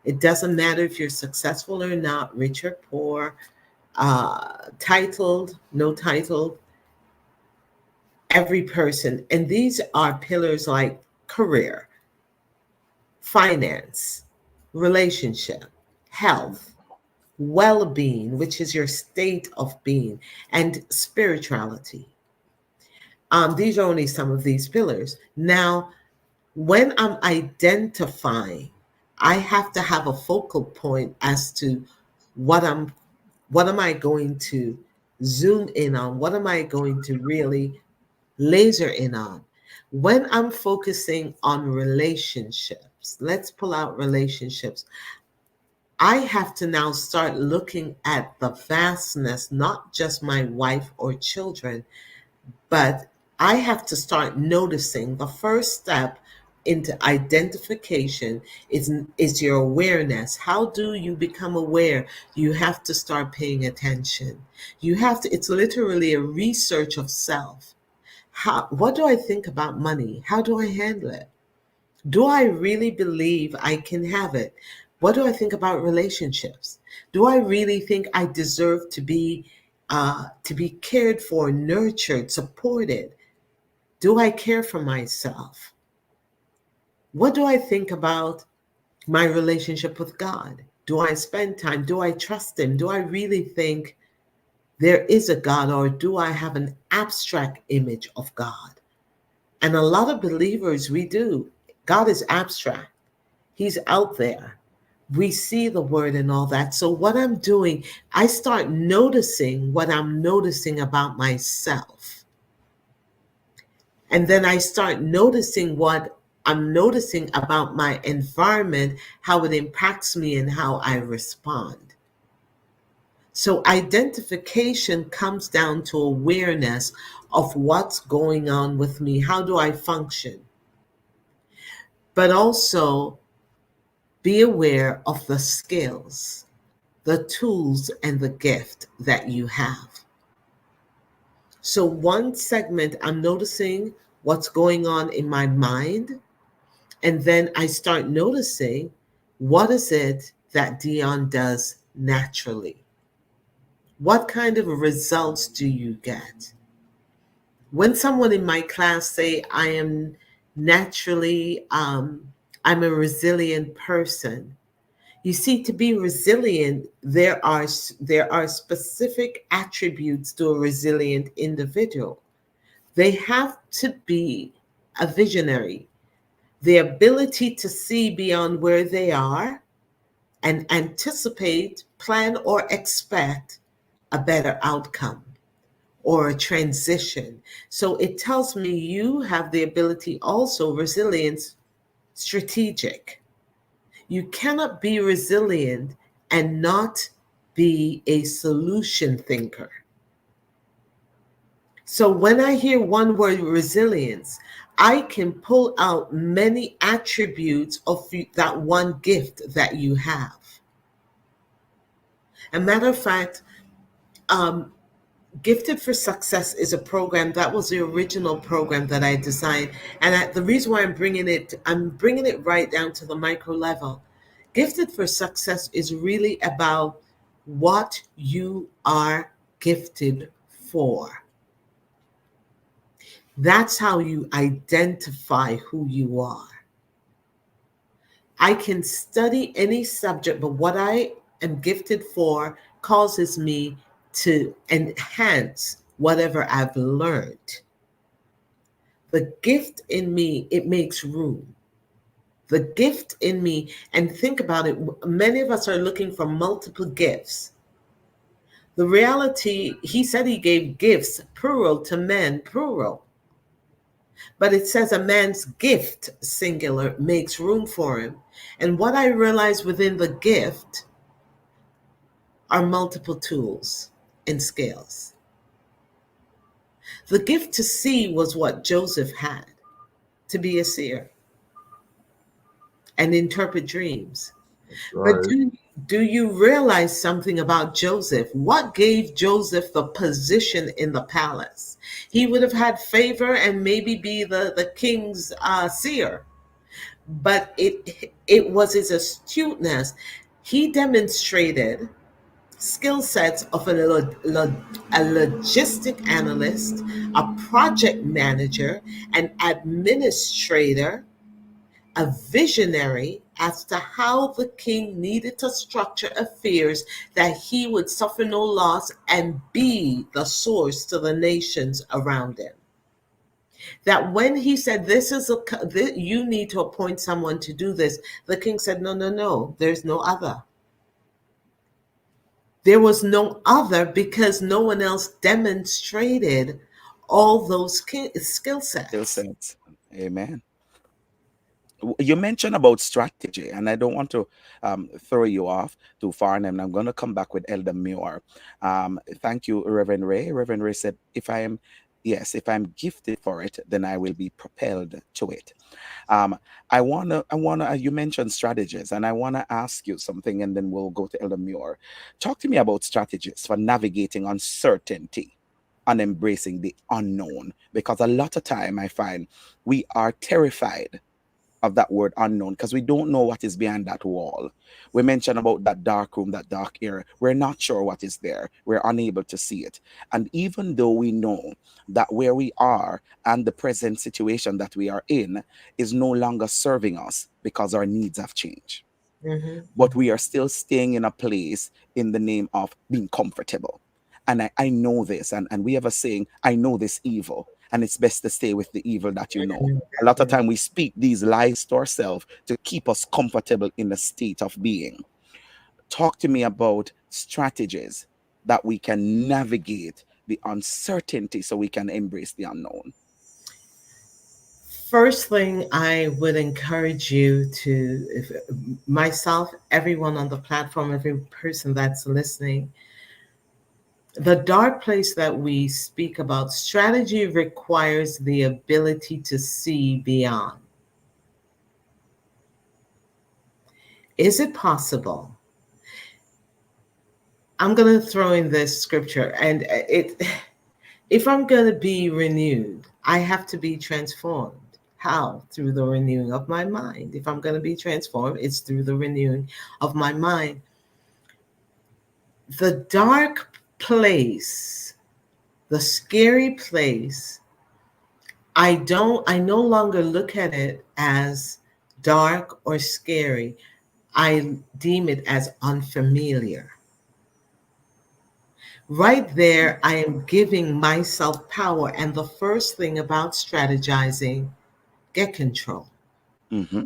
It doesn't matter if you're successful or not, rich or poor, titled, no titled, every person. And these are pillars like career, finance, relationship, health, well being, which is your state of being, and spirituality. These are only some of these pillars. Now, when I'm identifying, I have to have a focal point as to what I'm what am I going to zoom in on? What am I going to really laser in on? When I'm focusing on relationships, let's pull out relationships. I have to now start looking at the vastness, not just my wife or children, but I have to start noticing. The first step into identification is your awareness. How do you become aware? You have to start paying attention. You have to, it's literally a research of self. What do I think about money? How do I handle it? Do I really believe I can have it? What do I think about relationships? Do I really think I deserve to be cared for, nurtured, supported? Do I care for myself? What do I think about my relationship with God? Do I spend time? Do I trust Him? Do I really think there is a God, or do I have an abstract image of God? And a lot of believers, we do. God is abstract. He's out there. We see the word and all that. So, what I'm doing, I start noticing what I'm noticing about myself. And then I start noticing what I'm noticing about my environment, how it impacts me, and how I respond. So, identification comes down to awareness of what's going on with me. How do I function? But also be aware of the skills, the tools, and the gift that you have. So, one segment, I'm noticing what's going on in my mind. And then I start noticing what is it that Dion does naturally? What kind of results do you get? When someone in my class say I am naturally, I'm a resilient person. You see, to be resilient, there are specific attributes to a resilient individual. They have to be a visionary, the ability to see beyond where they are and anticipate, plan, or expect a better outcome or a transition. So it tells me you have the ability, also resilience, strategic. You cannot be resilient and not be a solution thinker. So when I hear one word resilience, I can pull out many attributes of that one gift that you have. A matter of fact, um, Gifted for Success is a program that was the original program that I designed, and the reason why I'm bringing it right down to the micro level. Gifted for Success is really about what you are gifted for. That's how you identify who you are. I can study any subject, but what I am gifted for causes me to enhance whatever I've learned. The gift in me, it makes room. The gift in me, and think about it, many of us are looking for multiple gifts. The reality, he said he gave gifts, plural, to men, plural. But it says a man's gift, singular, makes room for him. And what I realized within the gift are multiple tools and scales. The gift to see was what Joseph had, to be a seer and interpret dreams. That's But right. do you realize something about Joseph? What gave Joseph the position in the palace? He would have had favor and maybe be the king's seer, but it was his astuteness. He demonstrated skill sets of a logistic analyst, a project manager, an administrator, a visionary as to how the king needed to structure affairs that he would suffer no loss and be the source to the nations around him. That when he said, you need to appoint someone to do this, the king said, no, no, no, there's no other. There was no other because no one else demonstrated all those skill Still sets. sense. Amen. You mentioned about strategy, and I don't want to throw you off too far, and I'm going to come back with Elder Muir. Thank you, Reverend Ray. Reverend Ray said, yes, if I'm gifted for it, then I will be propelled to it. Um, you mentioned strategies, and I wanna ask you something, and then we'll go to Elder Muir. Talk to me about strategies for navigating uncertainty and embracing the unknown, because a lot of time I find we are terrified of that word unknown because we don't know what is behind that wall. We mentioned about that dark room, that dark area. We're not sure what is there. We're unable to see it. And even though we know that where we are and the present situation that we are in is no longer serving us because our needs have changed, Mhm, but we are still staying in a place in the name of being comfortable. And I know this, and we have a saying, I know this evil, and it's best to stay with the evil that you know. mhm, A lot of mhm. time we speak these lies to ourselves to keep us comfortable in a state of being. Talk to me about strategies that we can navigate the uncertainty so we can embrace the unknown. First thing I would encourage you to, if, myself, everyone on the platform, every person that's listening, the dark place that we speak about, strategy requires the ability to see beyond. Is it possible? I'm going to throw in this scripture, and if I'm going to be renewed, I have to be transformed. How? Through the renewing of my mind. If I'm going to be transformed, it's through the renewing of my mind. The dark place, the scary place, I no longer look at it as dark or scary. I deem it as unfamiliar. Right there, I am giving myself power. And the first thing about strategizing, get control. Hmm.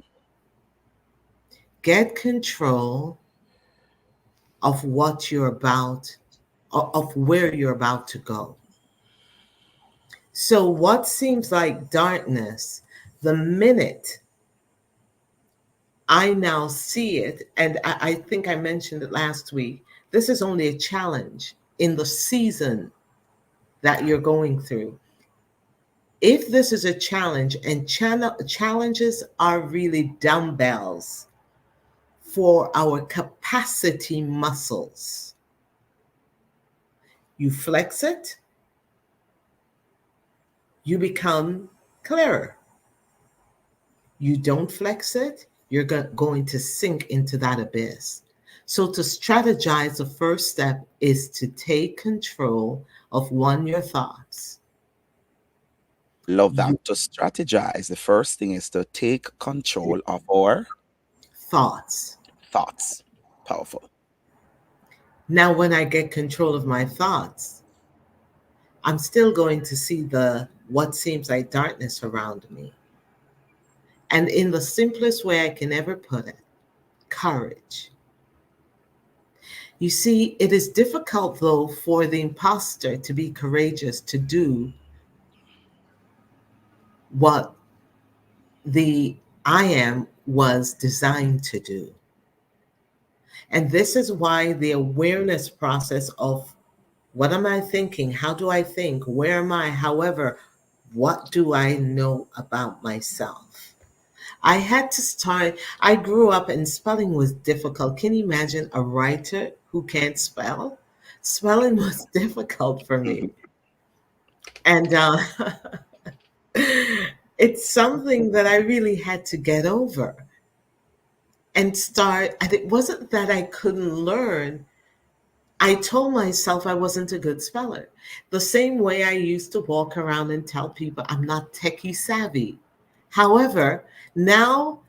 Get control of what you're about, of where you're about to go. So, what seems like darkness, the minute I now see it, and I think I mentioned it last week. This is only a challenge in the season that you're going through. If this is a challenge, and challenges are really dumbbells for our capacity muscles, you flex it, you become clearer. You don't flex it, you're going to sink into that abyss. So, to strategize, the first step is to take control of one, your thoughts. Love Your that. To strategize, the first thing is to take control of our thoughts. thoughts. Powerful. Now, when I get control of my thoughts, I'm still going to see the what seems like darkness around me. And in the simplest way I can ever put it, courage. You see, it is difficult, though, for the imposter to be courageous to do what the I am was designed to do. And this is why the awareness process of what am I thinking? How do I think? Where am I? However, what do I know about myself? I had to start, I grew up and spelling was difficult. Can you imagine a writer who can't spell? Spelling was difficult for me. And it's something that I really had to get over and start. And it wasn't that I couldn't learn. I told myself I wasn't a good speller. The same way I used to walk around and tell people I'm not techie savvy. However, now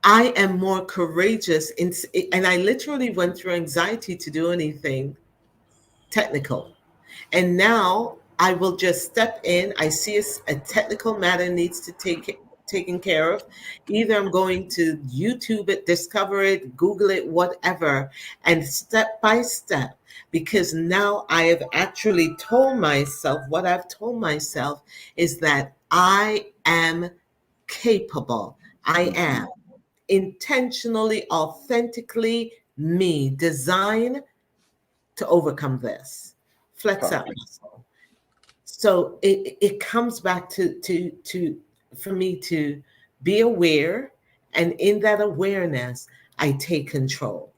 I am more courageous and I literally went through anxiety to do anything technical. And now I will just step in. I see a technical matter needs to take taken care of. Either I'm going to YouTube it, discover it, Google it, whatever, and step by step. Because now I have actually told myself, what I've told myself is that I am capable. I am intentionally, authentically me, designed to overcome this. Flex that Perfect. muscle. So it comes back to for me to be aware, and in that awareness, I take control.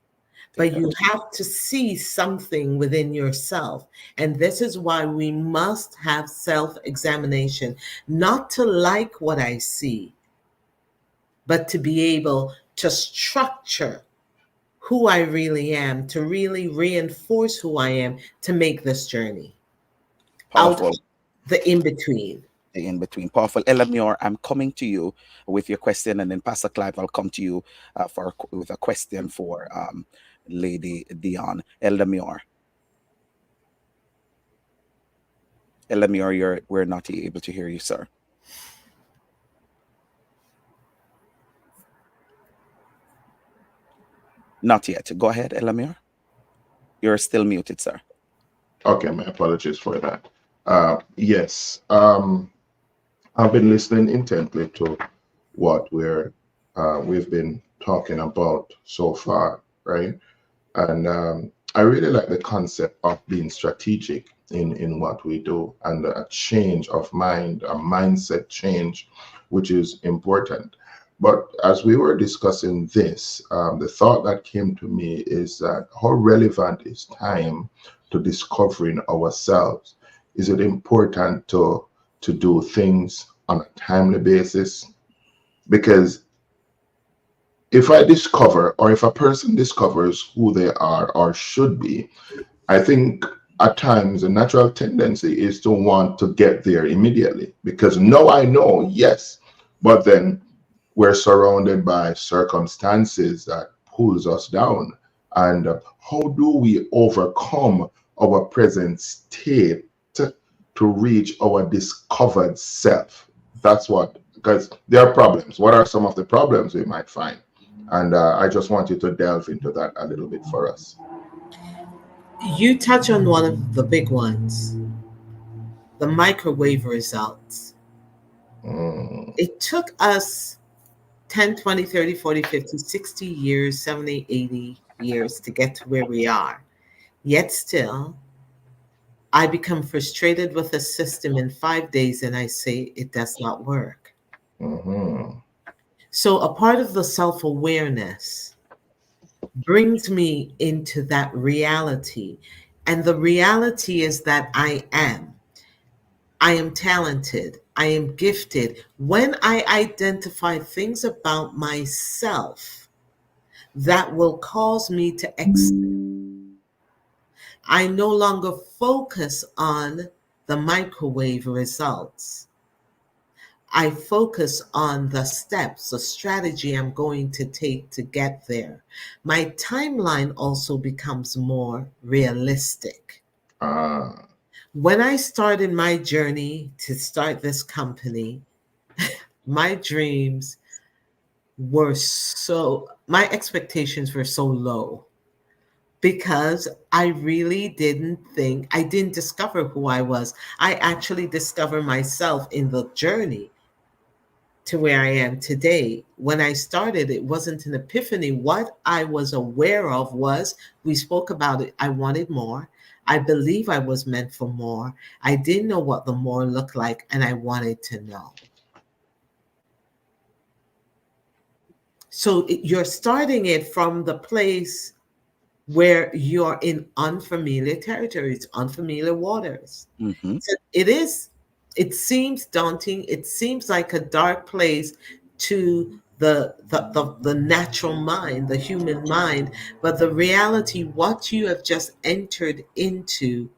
Take But you control. have to see something within yourself. And this is why we must have self examination, not to like what I see, but to be able to structure who I really am, to really reinforce who I am to make this journey out of Powerful. the in between. The in between. Powerful. Elamior, I'm coming to you with your question, and then Pastor Clive, I'll come to you with a question for Lady Dion. Elamior. Elamior, we're not able to hear you, sir. Not yet. Go ahead, Elamior. You're still muted, sir. Okay, my apologies for that. Yes, I've been listening intently to what we've been talking about so far, right? And I really like the concept of being strategic in what we do, and a change of mind, a mindset change, which is important. But as we were discussing this, the thought that came to me is that how relevant is time to discovering ourselves? Is it important to do things on a timely basis? Because if I discover, or if a person discovers who they are or should be, I think at times the natural tendency is to want to get there immediately, because now I know, yes, but then we're surrounded by circumstances that pulls us down. And how do we overcome our present state to reach our discovered self? That's what, because there are problems. What are some of the problems we might find? And I just want you to delve into that a little bit for us. You touch on one of the big ones, the microwave results. Mm, It took us 10, 20, 30, 40, 50, 60 years, 70, 80 years to get to where we are. Yet still, I become frustrated with a system in 5 days and I say it does not work. Mm-hmm. So a part of the self awareness brings me into that reality. And the reality is that I am. I am talented. I am gifted. When I identify things about myself that will cause me to I no longer focus on the microwave results. I focus on the steps, the strategy I'm going to take to get there. My timeline also becomes more realistic. Ah. When I started my journey to start this company, my dreams my expectations were so low because I really I didn't discover who I was. I actually discovered myself in the journey to where I am today. When I started, it wasn't an epiphany. What I was aware of was, we spoke about it, I wanted more. I believe I was meant for more. I didn't know what the more looked like, and I wanted to know. So you're starting it from the place where you're in unfamiliar territories, unfamiliar waters. Mm-hmm. So it seems daunting. It seems like a dark place to the natural mind, the human mind. But the reality, what you have just entered into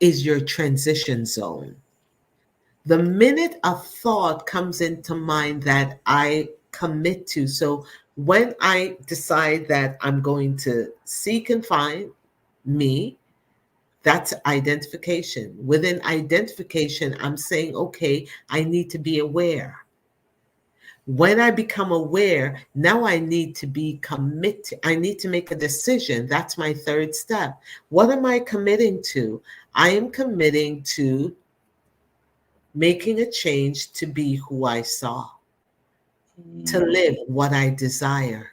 is your transition zone. The minute a thought comes into mind that I commit to, so when I decide that I'm going to seek and find me, that's identification. Within identification, I'm saying, okay, I need to be aware. When I become aware, now I need to be committed. I need to make a decision. That's my third step. What am I committing to? I am committing to making a change to be who I saw, to live what I desire.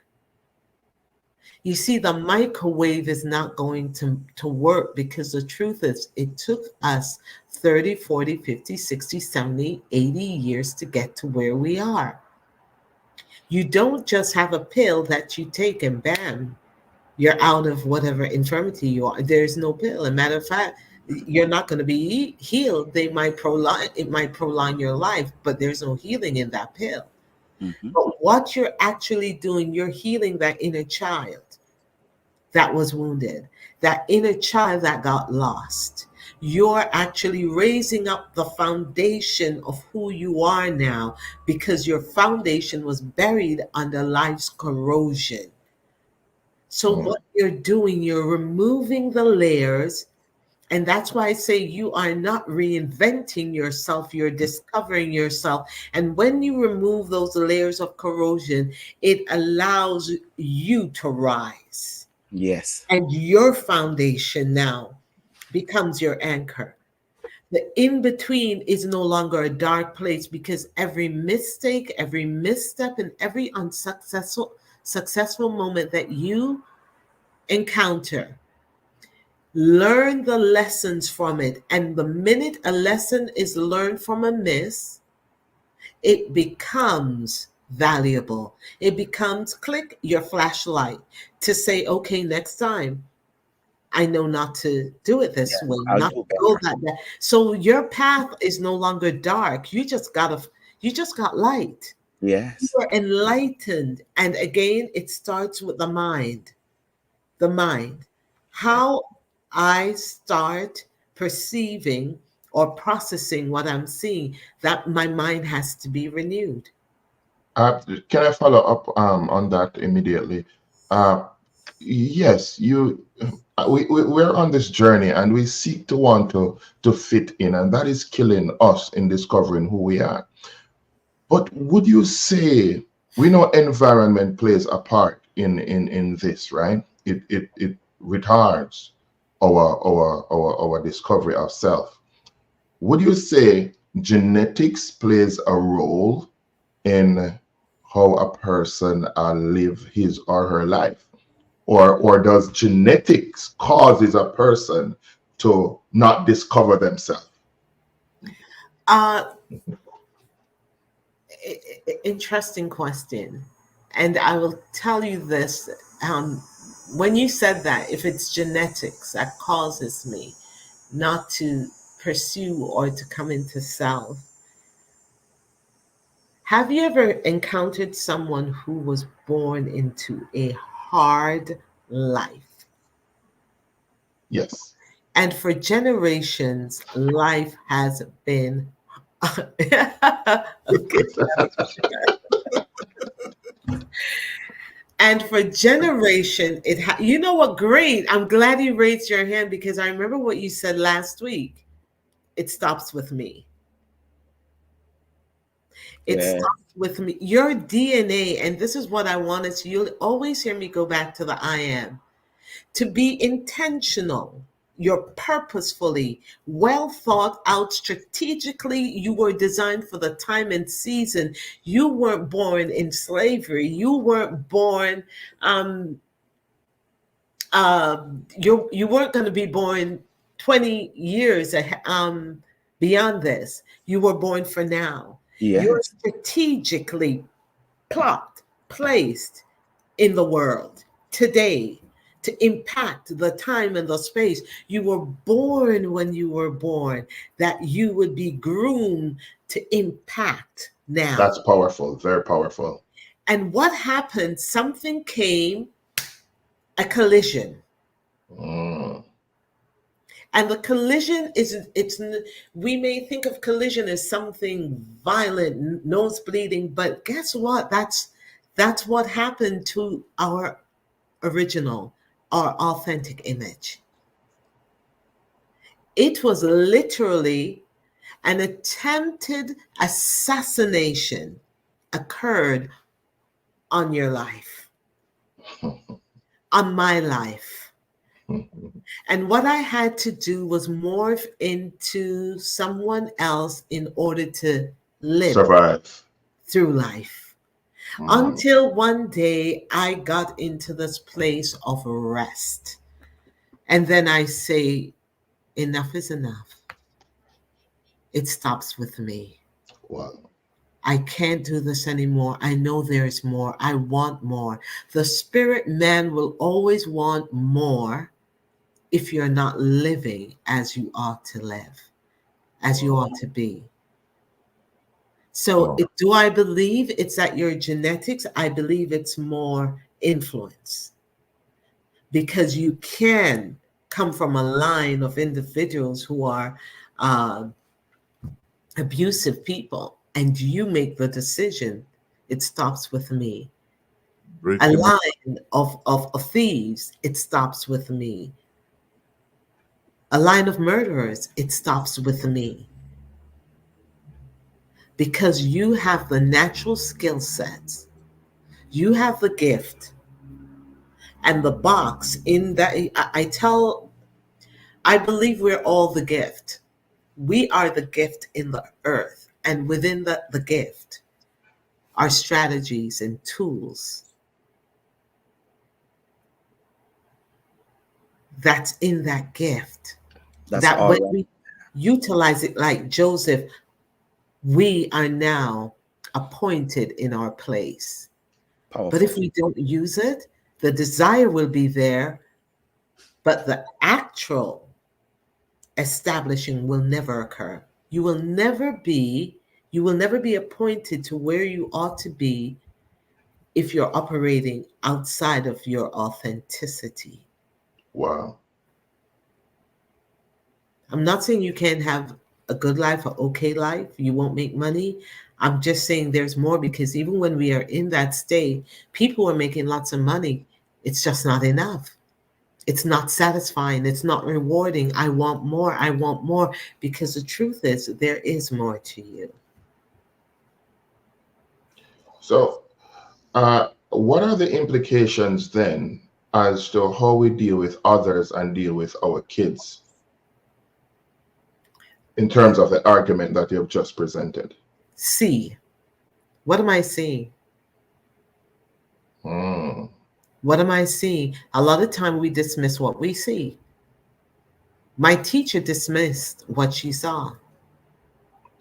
You see, the microwave is not going to work because the truth is, it took us 30, 40, 50, 60, 70, 80 years to get to where we are. You don't just have a pill that you take and bam, you're out of whatever infirmity you are. There's no pill. As a matter of fact, you're not going to be healed. It might prolong your life, but there's no healing in that pill. Mm-hmm. But what you're actually doing, you're healing that inner child that was wounded, that inner child that got lost. You're actually raising up the foundation of who you are now because your foundation was buried under life's corrosion. So, Mm. what you're doing, you're removing the layers. And that's why I say you are not reinventing yourself, you're discovering yourself. And when you remove those layers of corrosion, it allows you to rise. Yes. And your foundation now becomes your anchor. The in between is no longer a dark place because every mistake, every misstep, and every successful moment that you encounter, learn the lessons from it. And the minute a lesson is learned from a miss, it becomes valuable. It becomes click your flashlight to say, okay, next time I know not to do it this way, Yes. I'll not do to go better. that way. So your path is no longer dark. You just got light. You Yes. are enlightened. And again, it starts with the mind. The mind. How I start perceiving or processing what I'm seeing, that my mind has to be renewed. Can I follow up on that immediately? Uh, yes, we're on this journey and we seek to want to fit in, and that is killing us in discovering who we are. But would you say, we know environment plays a part in this, right? It retards our discovery of self. Would you say genetics plays a role in how a person live his or her life? Or does genetics causes a person to not discover themselves? Uh, Interesting question. And I will tell you this. When you said that, if it's genetics that causes me not to pursue or to come into self, have you ever encountered someone who was born into a hard life? Yes. And for generations, life has been. Okay. And for generation, you know what? Great. I'm glad you raised your hand because I remember what you said last week. It stops with me. It Yeah. stops with me. Your DNA, and this is what I wanted to, you'll always hear me go back to the I am. To be intentional, you're purposefully, well thought out, strategically, you were designed for the time and season. You weren't born in slavery. You weren't born um, you weren't going to be born 20 years beyond this. You were born for now. You're Yes. strategically plot placed in the world today to impact the time and the space. You were born when you were born, that you would be groomed to impact now. That's powerful, very powerful. And what happened? Something came, a collision. Mm. And the collision is, we may think of collision as something violent, nose bleeding, but guess what? That's what happened to our original, our authentic image. It was literally an attempted assassination occurred on your life, on my life. And what I had to do was morph into someone else in order to live Survive. through life. Mm. Until one day I got into this place of rest. And then I say, enough is enough. It stops with me. Wow. I can't do this anymore. I know there's more. I want more. The spirit man will always want more if you're not living as you ought to live, as you ought to be. So, Wow. do I believe it's at your genetics? I believe it's more influence because you can come from a line of individuals who are uh, abusive people, and you make the decision. It stops with me. A Breaking up. line of thieves, it stops with me. A line of murderers, it stops with me. Because you have the natural skill sets, you have the gift, and the box in that I believe we're all the gift. We are the gift in the earth, and within the gift are strategies and tools that's in that gift. That's That all when right. we utilize it like Joseph, we are now appointed in our place. But Powerful. if we don't use it, the desire will be there, but the actual establishing will never occur. You will never be appointed to where you ought to be if you're operating outside of your authenticity. Wow. I'm not saying you can't have a good life, or okay life, you won't make money. I'm just saying there's more because even when we are in that state, people are making lots of money. It's just not enough. It's not satisfying. It's not rewarding. I want more. I want more because the truth is there is more to you. So, what are the implications then as to how we deal with others and deal with our kids in terms of the argument that you've just presented? See, what am I seeing? Mm. What am I seeing? A lot of time we dismiss what we see. My teacher dismissed what she saw.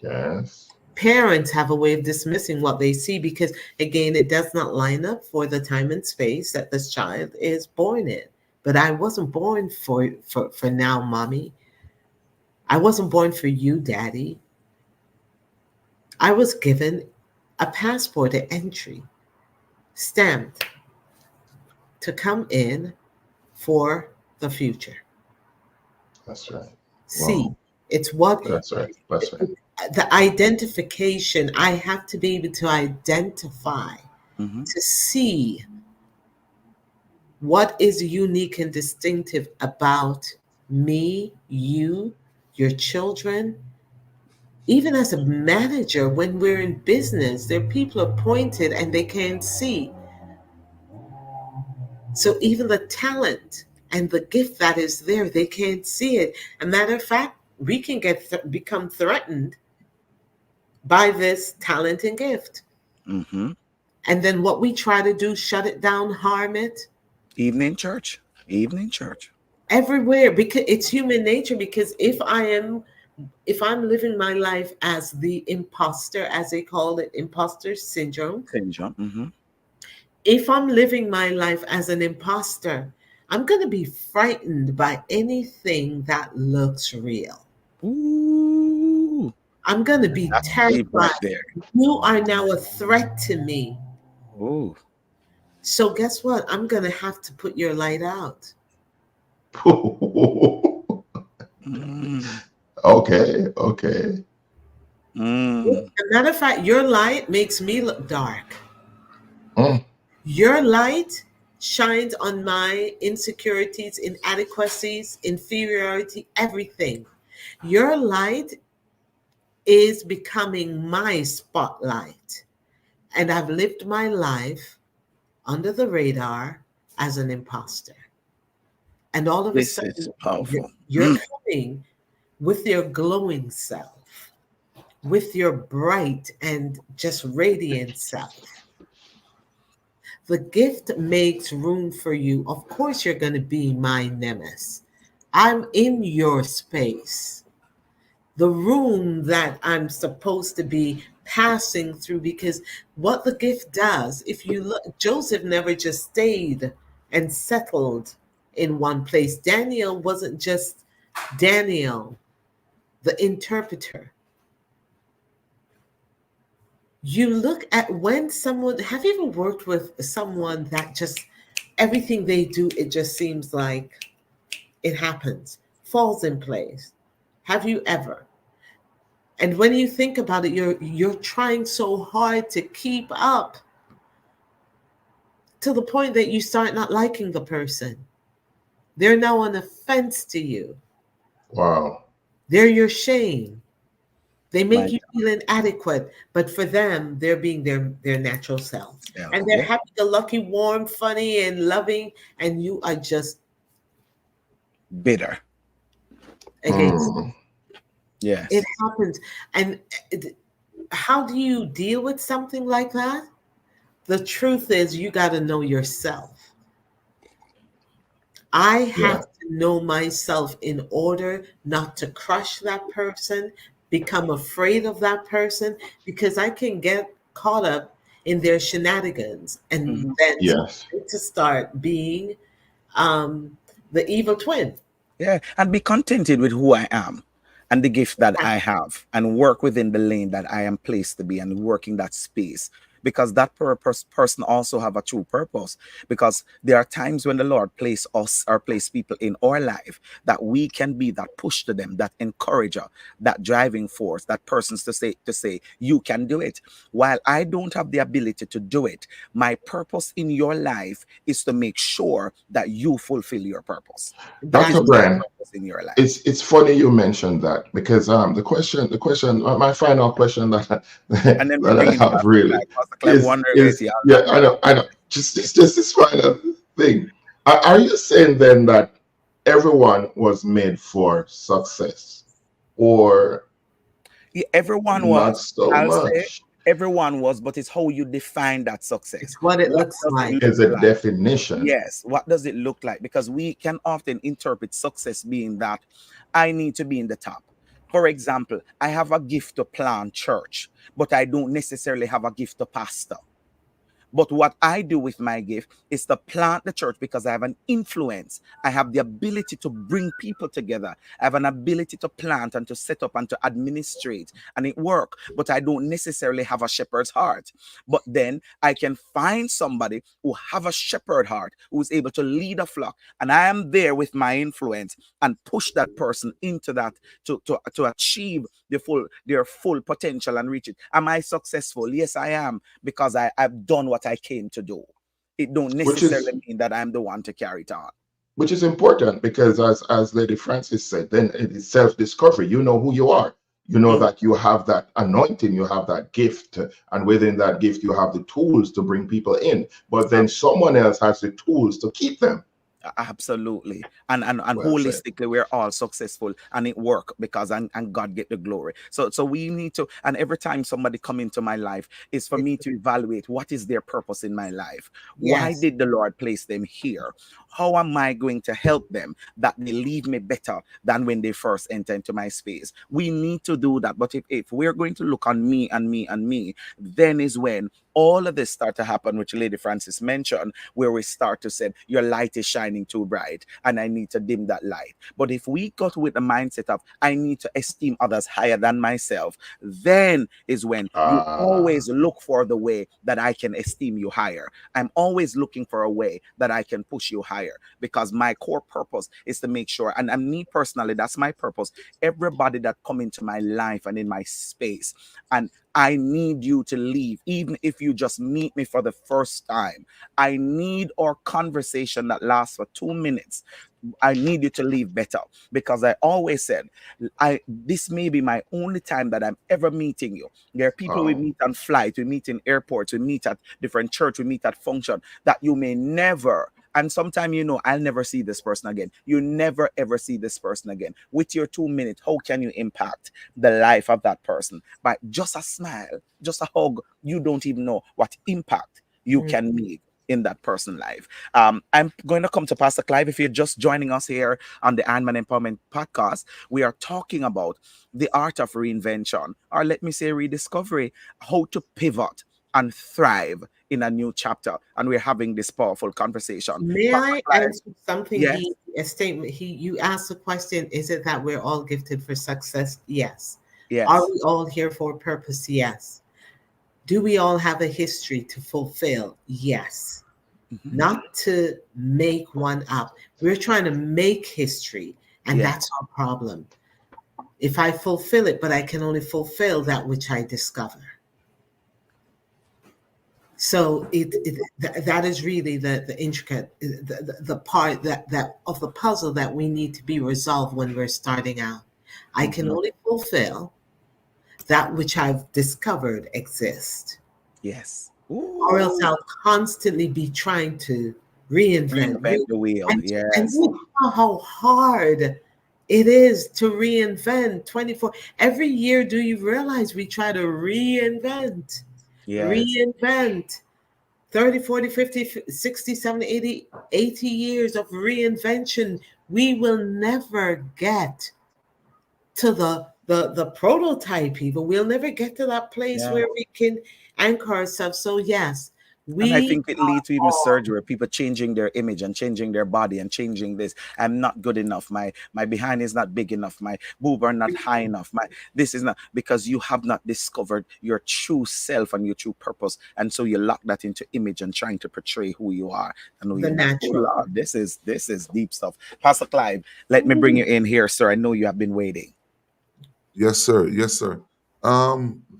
Yes. Parents have a way of dismissing what they see because, again, it does not line up for the time and space that this child is born in. But I wasn't born for now, mommy. I wasn't born for you, daddy. I was given a passport, an entry stamped to come in for the future. That's right. See, Wow. it's what That's right. That's right. the identification. I have to be able to identify, Hmm. to see what is unique and distinctive about me, you, your children. Even as a manager, when we're in business, there are people appointed and they can't see. So even the talent and the gift that is there, they can't see it. A matter of fact, we can become threatened by this talent and gift. Hmm. And then what we try to do, shut it down, harm it Evening church. Evening church. everywhere, because it's human nature. Because if I'm living my life as the imposter, as they call it, imposter syndrome, Syndrome. Hmm. if I'm living my life as an imposter, I'm going to be frightened by anything that looks real. Ooh, I'm going to be that's deep terrified. right there. You are now a threat to me. Ooh. So, guess what? I'm going to have to put your light out. Mm. Okay. Okay. As Mm. a matter of fact, your light makes me look dark. Mm. Your light shines on my insecurities, inadequacies, inferiority, everything. Your light is becoming my spotlight. And I've lived my life under the radar as an imposter. And all of a This is sudden, powerful. you're coming with your glowing self, with your bright and just radiant self. The gift makes room for you. Of course, you're going to be my nemesis. I'm in your space, the room that I'm supposed to be passing through. Because what the gift does, if you look, Joseph never just stayed and settled in one place. Daniel wasn't just Daniel, the interpreter. You look at when someone, have you ever worked with someone that just everything they do, it just seems like it happens, falls in place? Have you ever? And when you think about it, you're trying so hard to keep up to the point that you start not liking the person. They're now an offense to you. Wow. They're your shame. They My make you feel inadequate, but for them, they're being their natural selves. self. And they're Yeah. happy go lucky, warm, funny, and loving, and you are just Bitter. against. Mm. It Yes. happens. And how do you deal with something like that? The truth is, you got to know yourself. I Yeah. have to know myself in order not to crush that person, become afraid of that person, because I can get caught up in their shenanigans and Hmm. then Yes. to start being um, the evil twin. Yeah. And be contented with who I am and the gift that I have and work within the lane that I am placed to be and work in that space. Because that person also have a true purpose. Because there are times when the Lord place us or place people in our life that we can be that push to them, that encourager, that driving force, that person's to say you can do it. While I don't have the ability to do it, my purpose in your life is to make sure that you fulfill your purpose. That is Dr. That's my Bryan, purpose in your life. it's funny you mentioned that because the question my final question that And then we're that I bringing have Pastor really Clive. Pastor Clive wondering if is he has yeah, that I word. know, just this final thing. Are you saying then that everyone was made for success or Everyone not was. so I'll say much? Everyone was, but it's how you define that success. It's what it What looks does it like. look Is a like? definition. Yes, what does it look like? Because we can often interpret success being that I need to be in the top. For example, I have a gift to plant church, but I don't necessarily have a gift to pastor. But what I do with my gift is to plant the church because I have an influence. I have the ability to bring people together. I have an ability to plant and to set up and to administrate, and it work. But I don't necessarily have a shepherd's heart. But then I can find somebody who have a shepherd heart, who is able to lead a flock, and I am there with my influence and push that person into that to achieve their full potential and reach it. Am I successful? Yes, I am, because I've done what I came to do. It don't which is necessarily mean that I'm the one to carry it on. which is important because as Lady Francis said, then it is self-discovery. You know who you are. You know Mm, that you have that anointing, you have that gift, and within that gift you have the tools to bring people in, but then someone else has the tools to keep them. absolutely. And Well said. holistically, we're all successful and it work because and God get the glory. So we need to, and every time somebody come into my life is for me to evaluate what is their purpose in my life. Why Yes. did the Lord place them here? How am I going to help them that they leave me better than when they first enter into my space? We need to do that. But if we're going to look on me and me and me, then is when all of this start to happen, which Lady Francis mentioned, where we start to say, your light is shining too bright and I need to dim that light. But if we got with the mindset of, I need to esteem others higher than myself, then is when you Ah, always look for the way that I can esteem you higher. I'm always looking for a way that I can push you higher because my core purpose is to make sure, and me personally, that's my purpose. Everybody that come into my life and in my space, and I need you to leave, even if you just meet me for the first time. I need our conversation that lasts for 2 minutes. I need you to leave better because I always said, I this may be my only time that I'm ever meeting you. There are people we oh, meet on flight, we meet in airports, we meet at different church, we meet at function that you may never. And sometime I'll never see this person again. You never ever see this person again. With your 2 minutes, how can you impact the life of that person? By just a smile, just a hug. You don't even know what impact you Mm. can make in that person's life. I'm going to come to Pastor Clive. If you're just joining us here on the Iron Man Empowerment Podcast, we are talking about the art of reinvention, or let me say rediscovery, how to pivot and thrive in a new chapter. And we're having this powerful conversation. May Pastor I Clive, answer something? yes, A statement. You asked the question, is it that we're all gifted for success? Yes. Are yes, we all here for a purpose? Yes. Do we all have a history to fulfill? Yes. mhm, Not to make one up. We're trying to make history, and yes, that's our problem. If I fulfill it, but I can only fulfill that which I discover. So that is really the intricate the part that of the puzzle that we need to be resolved when we're starting out. I can mhm, only fulfill that which I've discovered exists, yes. or else Ooh, I'll constantly be trying to reinvent, reinvent the wheel. and Yes, you know how hard it is to reinvent 24 every year. Do you realize we try to yes, reinvent 30, 40, 50, 60, 70, 80, 80 years of reinvention? We will never get to the prototype even. We'll never get to that place yeah. where we can anchor ourselves. So yes, And I we think it leads to even are. surgery, people changing their image and changing their body and changing this. I'm not good enough. My behind is not big enough. My boob are not high enough. My this is not, because you have not discovered your true self and your true purpose. And so you lock that into image and trying to portray who you are and who The you're not. Oh natural. Lord, this is deep stuff. Pastor Clive, let me bring you in here, sir. I know you have been waiting. Yes, sir. Yes, sir.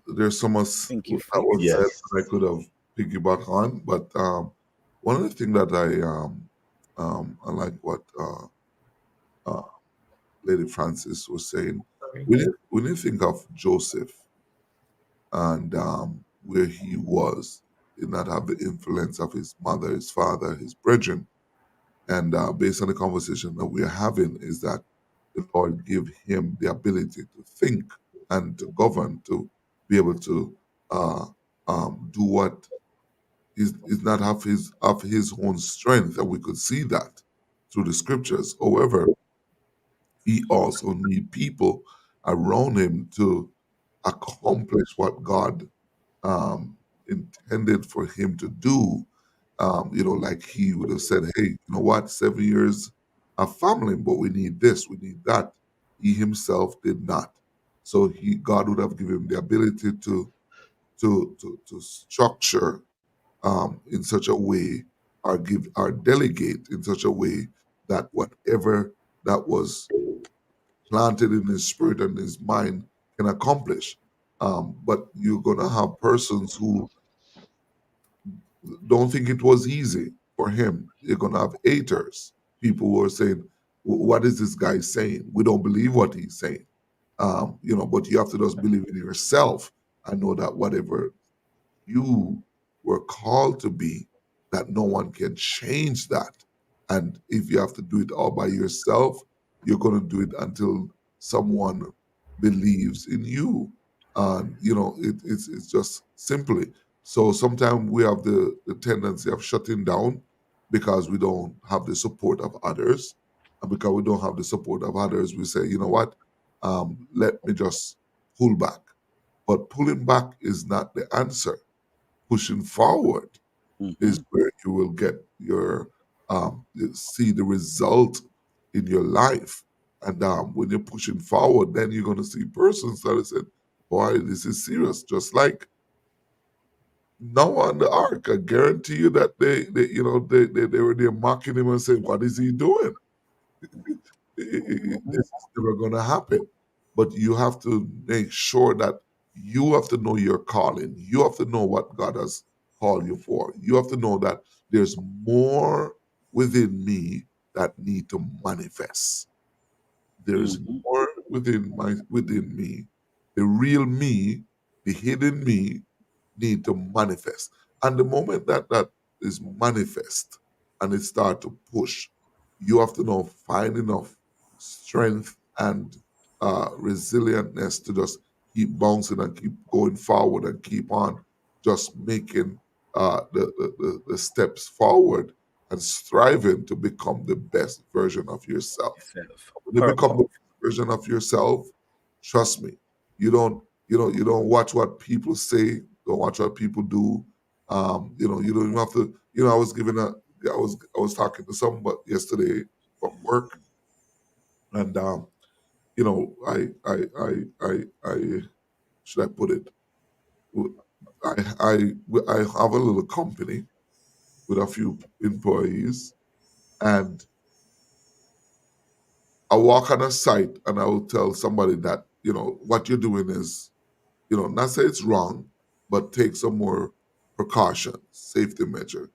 There's so much Thank you, that faith. was said yes. that I could have piggyback on, but one of the things that I like what uh, Lady Francis was saying. Sorry. When you think of Joseph and where he was, did not have the influence of his mother, his father, his brethren, and based on the conversation that we are having, is that the Lord give him the ability to think and to govern, to be able to uh, do what is not of his own strength, and we could see that through the scriptures. However, he also need people around him to accomplish what God intended for him to do. Like he would have said, "Hey, you know what? 7 years of family, but we need this, we need that." He himself did not. So God would have given him the ability to structure in such a way, or give or delegate in such a way that whatever that was planted in his spirit and his mind can accomplish. But you're gonna have persons who don't think it was easy for him. You're gonna have haters, people who are saying, "What is this guy saying? We don't believe what he's saying." But you have to just believe in yourself and know that whatever you were called to be, that no one can change that. And if you have to do it all by yourself, you're going to do it until someone believes in you. And, it's just simply. So sometimes we have the tendency of shutting down because we don't have the support of others. And because we don't have the support of others, we say, you know what, let me just pull back. But pulling back is not the answer. Pushing forward is Mhm. where you will get your see the result in your life. And when you're pushing forward, then you're going to see persons that have said, "Boy, this is serious." Just like Noah on the ark, I guarantee you that they were there mocking him and saying, "What is he doing? Mhm. This is never going to happen." But you have to make sure that you have to know your calling. You have to know what God has called you for. You have to know that there's more within me that need to manifest. There's Mhm. more within me. The real me, the hidden me, need to manifest. And the moment that is manifest and it start to push, you have to know find enough strength and resilientness to just keep bouncing and keep going forward and keep on just making the steps forward and striving to become the best version of yourself. Yourself. When you become the Powerful. best version of yourself, trust me, you don't watch what people say, don't watch what people do. You don't even have to. I was talking to somebody yesterday from work, and I should I put it? I have a little company with a few employees, and I walk on a site and I will tell somebody that what you're doing is, not say it's wrong, but take some more precautions, safety measure.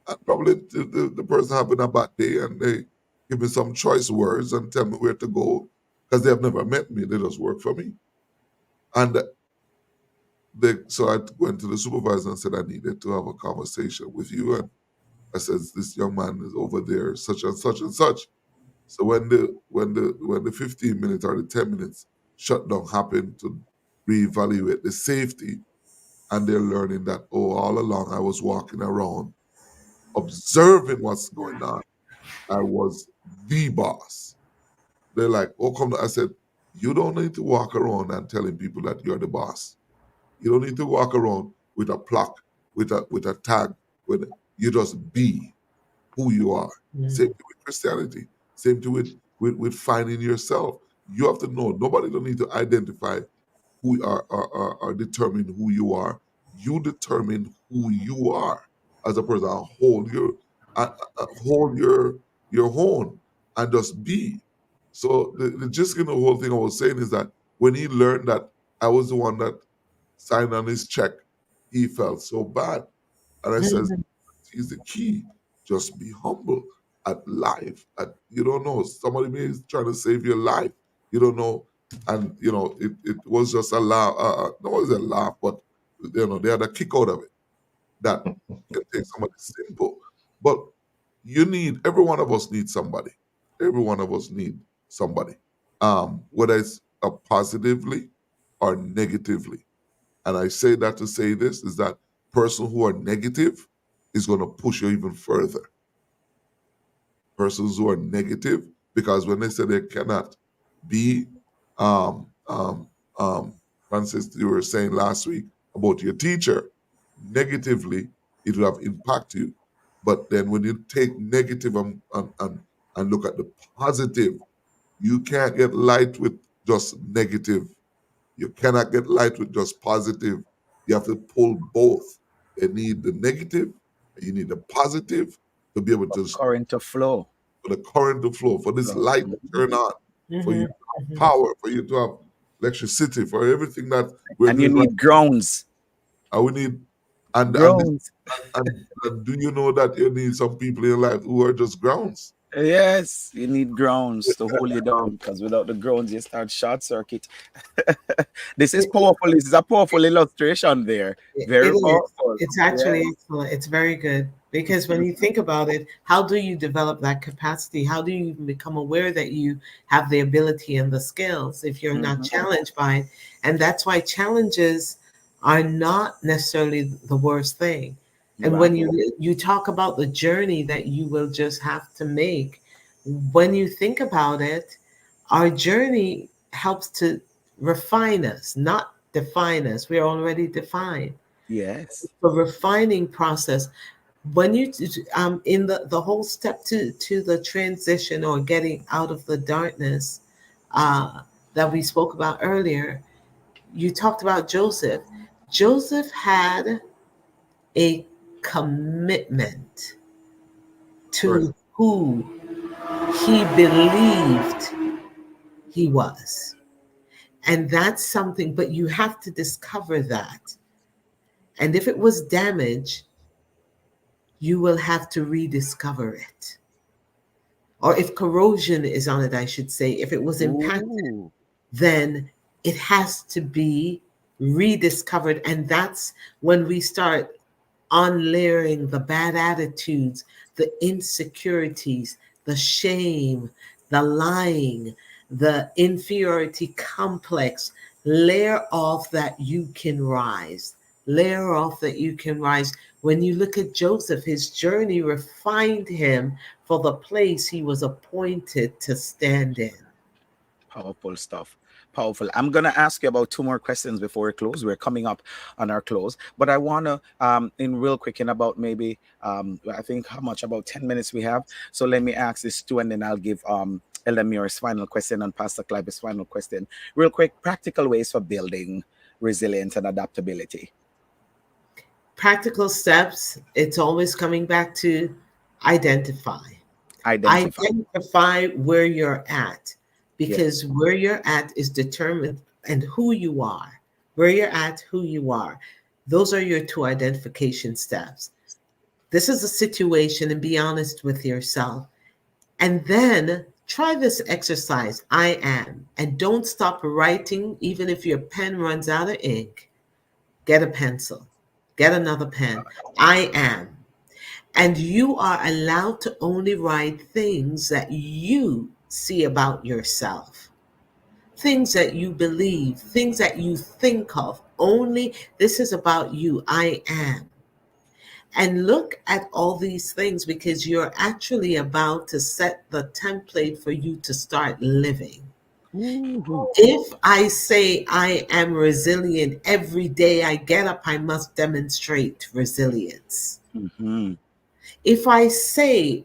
And probably the person having a bad day and they give me some choice words and tell me where to go because they have never met me. They just work for me. And so I went to the supervisor and said I needed to have a conversation with you. And I said, this young man is over there, such and such and such. So when the 15 minutes or the 10 minutes shutdown happened to reevaluate the safety, and they're learning that, oh, all along I was walking around observing what's going on. I was the boss. They're like, oh, come on. I said, you don't need to walk around and telling people that you're the boss. You don't need to walk around with a plaque, with a tag, with you just be who you are. Same Mm. thing with Christianity. Same thing with finding yourself. You have to know. Nobody don't need to identify who are determine who you are. You determine who you are as a person. Hold your own and just be. So the gist in the whole thing I was saying is that when he learned that I was the one that signed on his check, he felt so bad. And I said, Mhm. is the key. Just be humble at life. You don't know. Somebody may be trying to save your life. You don't know. And it was just a laugh. No, it was a laugh, but they had a kick out of it that can take somebody simple. But every one of us needs somebody. Every one of us need somebody. Whether it's positively or negatively. And I say that to say this is that person who are negative is going to push you even further. Persons who are negative, because when they say they cannot be, um, um, Francis, you were saying last week about your teacher, negatively, it will have impact you. But then when you take negative and look at the positive, you can't get light with just negative. You cannot get light with just positive. You have to pull both. You need the negative, and you need the positive to be able to Current to flow. for the current to flow, for this light to turn on, for you to have power, for you to have electricity, for everything that we're And you doing right need grounds. now. We need and this Grounds. and do you know that you need some people in your life who are just grounds? Yes, you need grounds to hold you down, because without the grounds, you start short circuit. This is powerful. This is a powerful illustration there. It Very is. powerful. It's Yeah. actually excellent. It's very good because when you think about it, how do you develop that capacity? How do you even become aware that you have the ability and the skills if you're not Mhm. challenged by it? And that's why challenges are not necessarily the worst thing. And Right. when you talk about the journey that you will just have to make, when you think about it, our journey helps to refine us, not define us. We are already defined. Yes. The refining process, when you in the whole step to the transition or getting out of the darkness that we spoke about earlier, you talked about Joseph. Joseph had a commitment Right. to who he believed he was. And that's something, but you have to discover that. And if it was damaged, you will have to rediscover it. Or if corrosion is on it, I should say, if it was impacted, Ooh. then it has to be rediscovered. And that's when we start unlayering the bad attitudes, the insecurities, the shame, the lying, the inferiority complex. Layer off that you can rise. Layer off that you can rise. When you look at Joseph, his journey refined him for the place he was appointed to stand in. Powerful stuff. Powerful. I'm gonna ask you about two more questions before we close. We're coming up on our close, but I wanna in real quick in about maybe I think how much about 10 minutes we have. So let me ask this two, and then I'll give Elamir's final question and Pastor Clive's final question. Real quick, practical ways for building resilience and adaptability. Practical steps, it's always coming back to identify. Identify. Identify where you're at, Yes. because where you're at is determined, and who you are. Where you're at, who you are. Those are your two identification steps. This is a situation, and be honest with yourself. And then try this exercise, I am. And don't stop writing, even if your pen runs out of ink. Get a pencil, get another pen. I am. And you are allowed to only write things that you see about yourself, things that you believe, things that you think of. Only this is about you. I am. And look at all these things because you're actually about to set the template for you to start living. Ooh. If I say I am resilient every day I get up, I must demonstrate resilience. Mm-hmm. If I say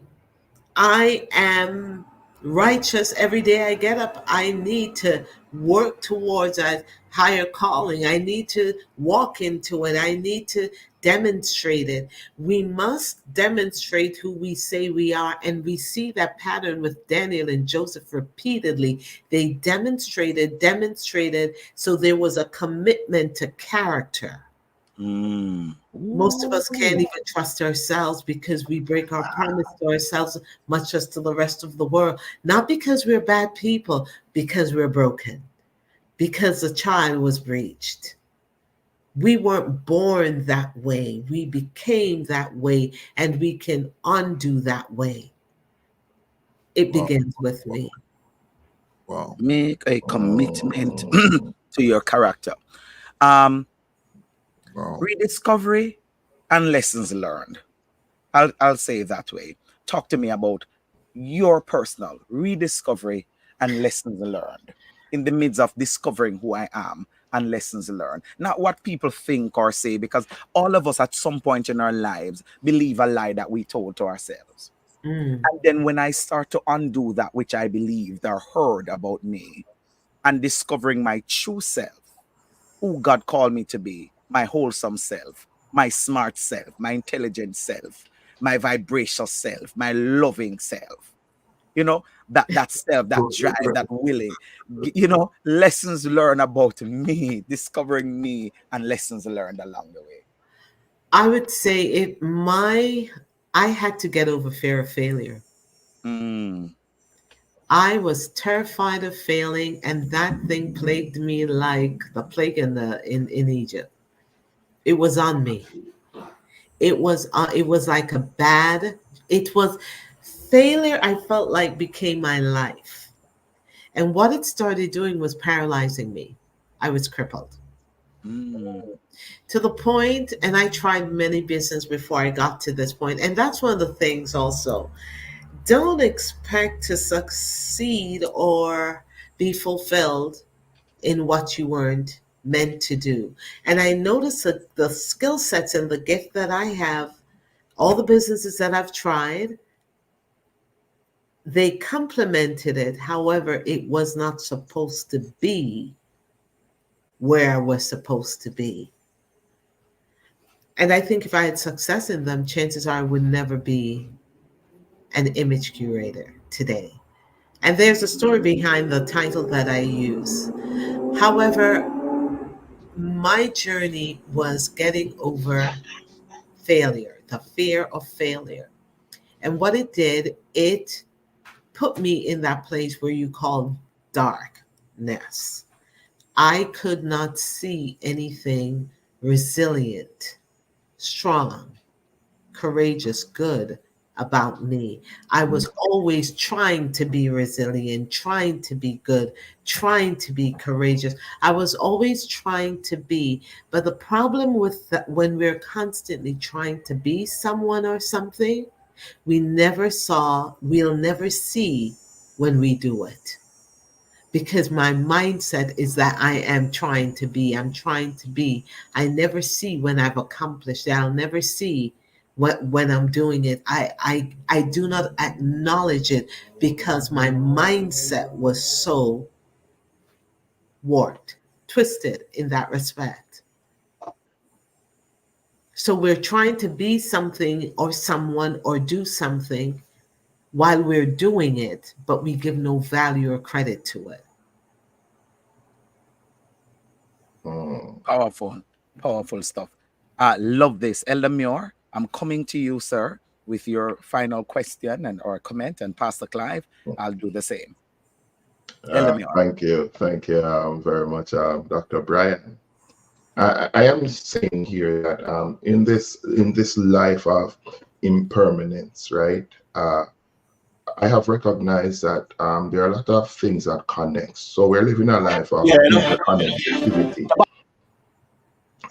I am righteous every day I get up, I need to work towards a higher calling. I need to walk into it. I need to demonstrate it. We must demonstrate who we say we are. And we see that pattern with Daniel and Joseph repeatedly. They demonstrated. So there was a commitment to character. Mm. Most of us can't Ooh. even trust ourselves because we break our promise to ourselves, much as to the rest of the world. Not because we're bad people, because we're broken, because the child was breached. We weren't born that way. We became that way, and we can undo that way. It Wow. begins with me. Wow. Make a commitment to your character. Um, Wow. Rediscovery and lessons learned. I'll say it that way. Talk to me about your personal rediscovery and lessons learned in the midst of discovering who I am and lessons learned. Not what people think or say, because all of us at some point in our lives believe a lie that we told to ourselves. Mm. And then when I start to undo that which I believed or heard about me and discovering my true self, who God called me to be, my wholesome self, my smart self, my intelligent self, my vibrational self, my loving self. That self, that drive, that willing, lessons learned about me, discovering me, and lessons learned along the way. I would say I had to get over fear of failure. Mm, I was terrified of failing, and that thing plagued me like the plague in Egypt. It was on me. It was like a bad. It was failure. I felt like became my life, and what it started doing was paralyzing me. I was crippled mm, to the point, and I tried many business before I got to this point. And that's one of the things also. Don't expect to succeed or be fulfilled in what you weren't meant to do. And I noticed that the skill sets and the gift that I have, all the businesses that I've tried, they complemented it. However, it was not supposed to be where I was supposed to be. And I think if I had success in them, chances are I would never be an image curator today. And there's a story behind the title that I use. However, my journey was getting over failure, the fear of failure. And what it did, it put me in that place where you call darkness. I could not see anything resilient, strong, courageous, good about me. I was always trying to be resilient, trying to be good, trying to be courageous. I was always trying to be. But the problem with that, when we're constantly trying to be someone or something, we'll never see when we do it, because my mindset is that I'm trying to be. I never see when I've accomplished it. I'll never see when I'm doing it. I do not acknowledge it because my mindset was so warped, twisted in that respect. So we're trying to be something or someone or do something while we're doing it, but we give no value or credit to it. Mm. powerful, powerful stuff. Love this. Elder Muir, I'm coming to you, sir, with your final question and or comment, and Pastor Clive, I'll do the same. Elder Muir. Thank you very much, Dr. Bryan. I am saying here that in this life of impermanence, right? I have recognized that there are a lot of things that connect. So we're living a life of interconnectivity,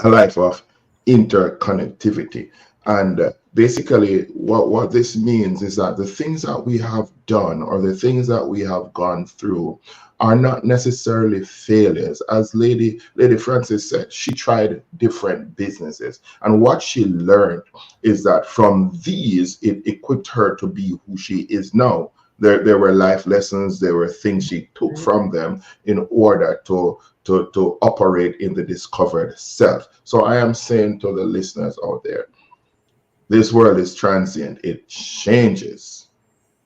a life of interconnectivity. And basically, what this means is that the things that we have done or the things that we have gone through are not necessarily failures. As Lady Francis said, she tried different businesses. And what she learned is that from these, it equipped her to be who she is now. There were life lessons, there were things she took from them in order to operate in the discovered self. So I am saying to the listeners out there, this world is transient. It changes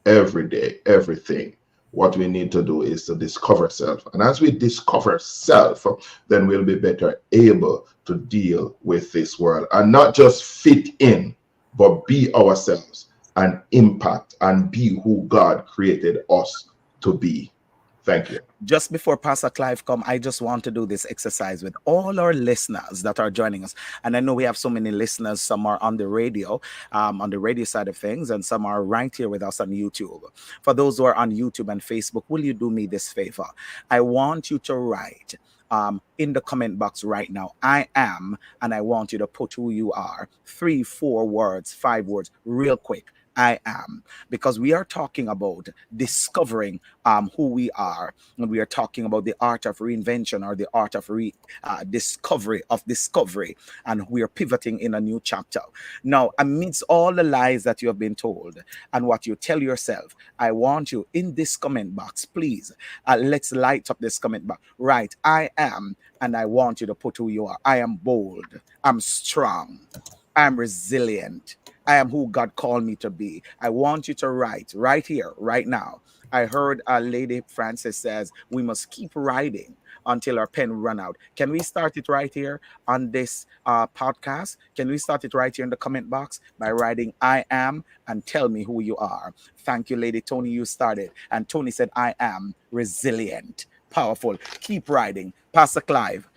every day, everything. What we need to do is to discover self. And as we discover self, then we'll be better able to deal with this world and not just fit in, but be ourselves and impact and be who God created us to be. Thank you. Just before Pastor Clive come, I just want to do this exercise with all our listeners that are joining us. And I know we have so many listeners. Some are on the radio side of things, and some are right here with us on YouTube. For those who are on YouTube and Facebook, will you do me this favor? I want you to write in the comment box right now, I am, and I want you to put who you are. 3, 4 words, 5 words, real quick. I am, because we are talking about discovering who we are, and we are talking about the art of reinvention, or the art of discovery, and we are pivoting in a new chapter. Now, amidst all the lies that you have been told and what you tell yourself, I want you in this comment box, please. Let's light up this comment box. Right, I am, and I want you to put who you are. I am bold. I'm strong. I'm resilient. I am who God called me to be. I want you to write right here, right now. I heard Lady Francis says we must keep writing until our pen run out. Can we start it right here on this podcast? Can we start it right here in the comment box by writing I am and tell me who you are? Thank you, Lady Tony. You started. And Tony said, I am resilient, powerful. Keep writing. Pastor Clive,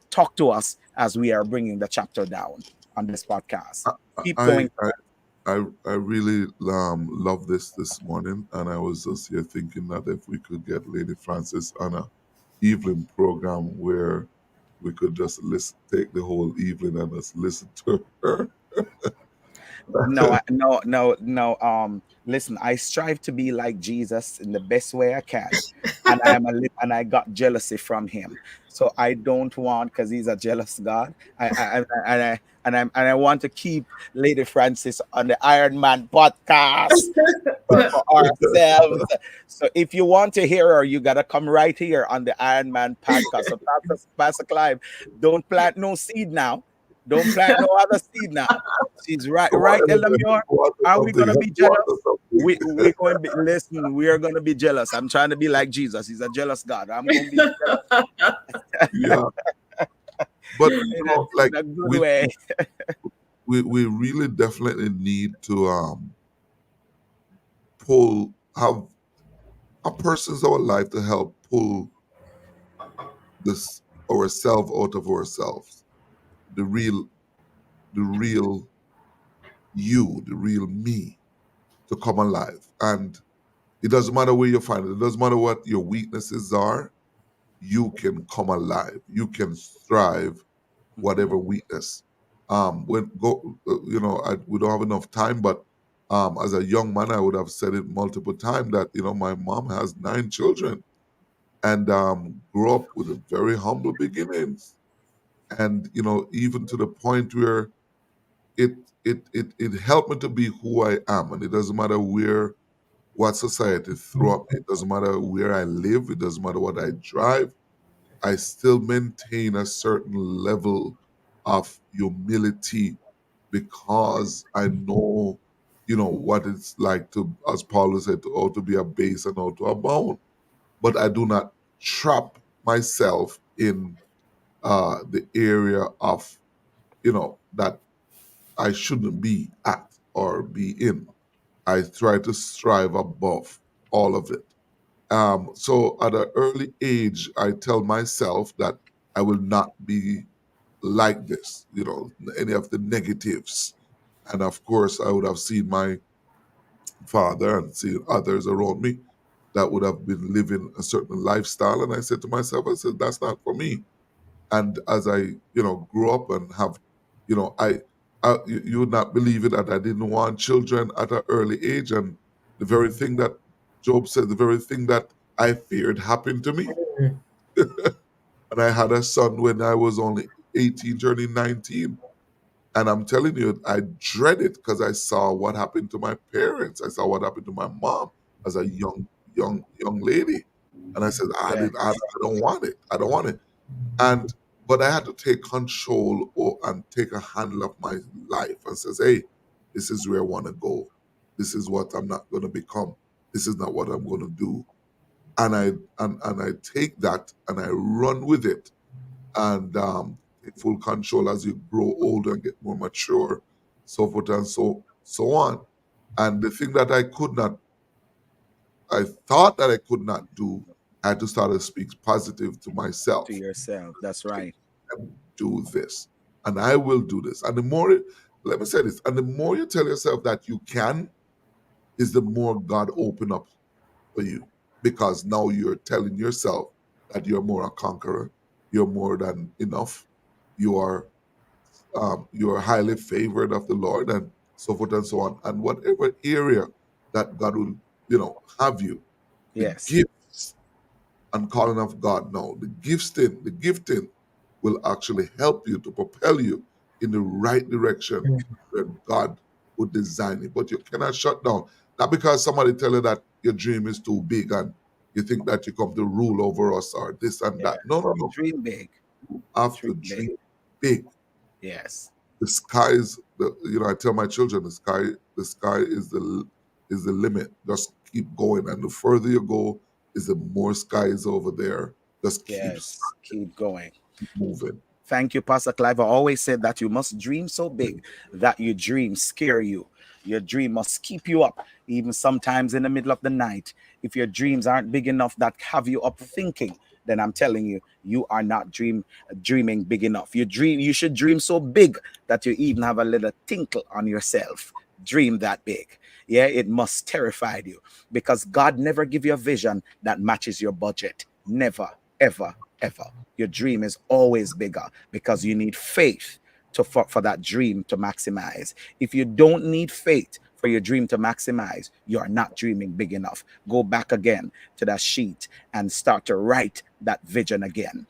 talk to us as we are bringing the chapter down on this podcast. Keep I going. I I really love this morning, and I was just here thinking that if we could get Lady Francis on a evening program where we could just listen, take the whole evening and just listen to her. No, no. Listen, I strive to be like Jesus in the best way I can, and and I got jealousy from him. So I don't want, because he's a jealous God. I want to keep Lady Francis on the Iron Man podcast for ourselves. So if you want to hear her, you gotta come right here on the Iron Man podcast. So Pastor Clive, don't plant no seed now. Don't plant no other seed now. She's right, Go right, on, Elamure. go on to Are we something. gonna be Go on jealous? to something. We're going to be, listen. We are gonna be jealous. I'm trying to be like Jesus. He's a jealous God. I'm gonna be Yeah, but like in a good we way. we really definitely need to pull have a person's our life to help pull this ourselves out of ourselves, the real the real you, the real me, to come alive. And it doesn't matter where you find it. It doesn't matter what your weaknesses are. You can come alive. You can thrive, whatever weakness. When go, we don't have enough time, but as a young man, I would have said it multiple times that my mom has 9 children, and grew up with a very humble beginnings, and even to the point where it it helped me to be who I am, and it doesn't matter what society threw up. It doesn't matter where I live. It doesn't matter what I drive. I still maintain a certain level of humility because I know, what it's like to, as Paul said, how to be a base and how to abound. But I do not trap myself in the area of, that I shouldn't be at or be in. I try to strive above all of it. So at an early age, I tell myself that I will not be like this, any of the negatives. And of course, I would have seen my father and seen others around me that would have been living a certain lifestyle. And I said to myself, I said, that's not for me. And as I, grew up and have, you would not believe it that I didn't want children at an early age. And the very thing that Job said, the very thing that I feared happened to me. And I had a son when I was only 18, turning 19. And I'm telling you, I dread it because I saw what happened to my parents. I saw what happened to my mom as a young lady. And I said, Yeah. I don't want it. I don't want it. And but I had to take control and take a handle of my life and says, hey, this is where I want to go. This is what I'm not going to become. This is not what I'm going to do. And I take that and I run with it, and take full control as you grow older and get more mature, so forth and so on. And the thing that I thought that I could not do, I had to start to speak positive to To myself. yourself. That's right. And do this, and I will do this. And the more, let me say this, and the more you tell yourself that you can, is the more God open up for you, because now you're telling yourself that you're more a conqueror, you're more than enough, you are highly favored of the Lord, and so forth and so on. And whatever area that God will, have you, the Yes. gifts and calling of God now, the gifting will actually help you to propel you in the right direction where God would design it. But you cannot shut down. Not because somebody tell you that your dream is too big and you think that you come to rule over us or this and that. No, Yes. no, no. Dream big. You have Dream to big. dream big. Yes. The sky is I tell my children, the sky is the limit. Just keep going, and the further you go, is the more sky is over there. Just keep Yes. Keep going. moving. Thank you, Pastor Clive. I always said that you must dream so big that your dreams scare you. Your dream must keep you up, even sometimes in the middle of the night. If your dreams aren't big enough that have you up thinking, then I'm telling you, you are not dreaming big enough. You should dream so big that you even have a little tinkle on yourself. Dream that big. Yeah, it must terrify you because God never give you a vision that matches your budget. Never, ever, ever. Your dream is always bigger because you need faith for that dream to maximize. If you don't need faith for your dream to maximize, you are not dreaming big enough. Go back again to that sheet and start to write that vision again.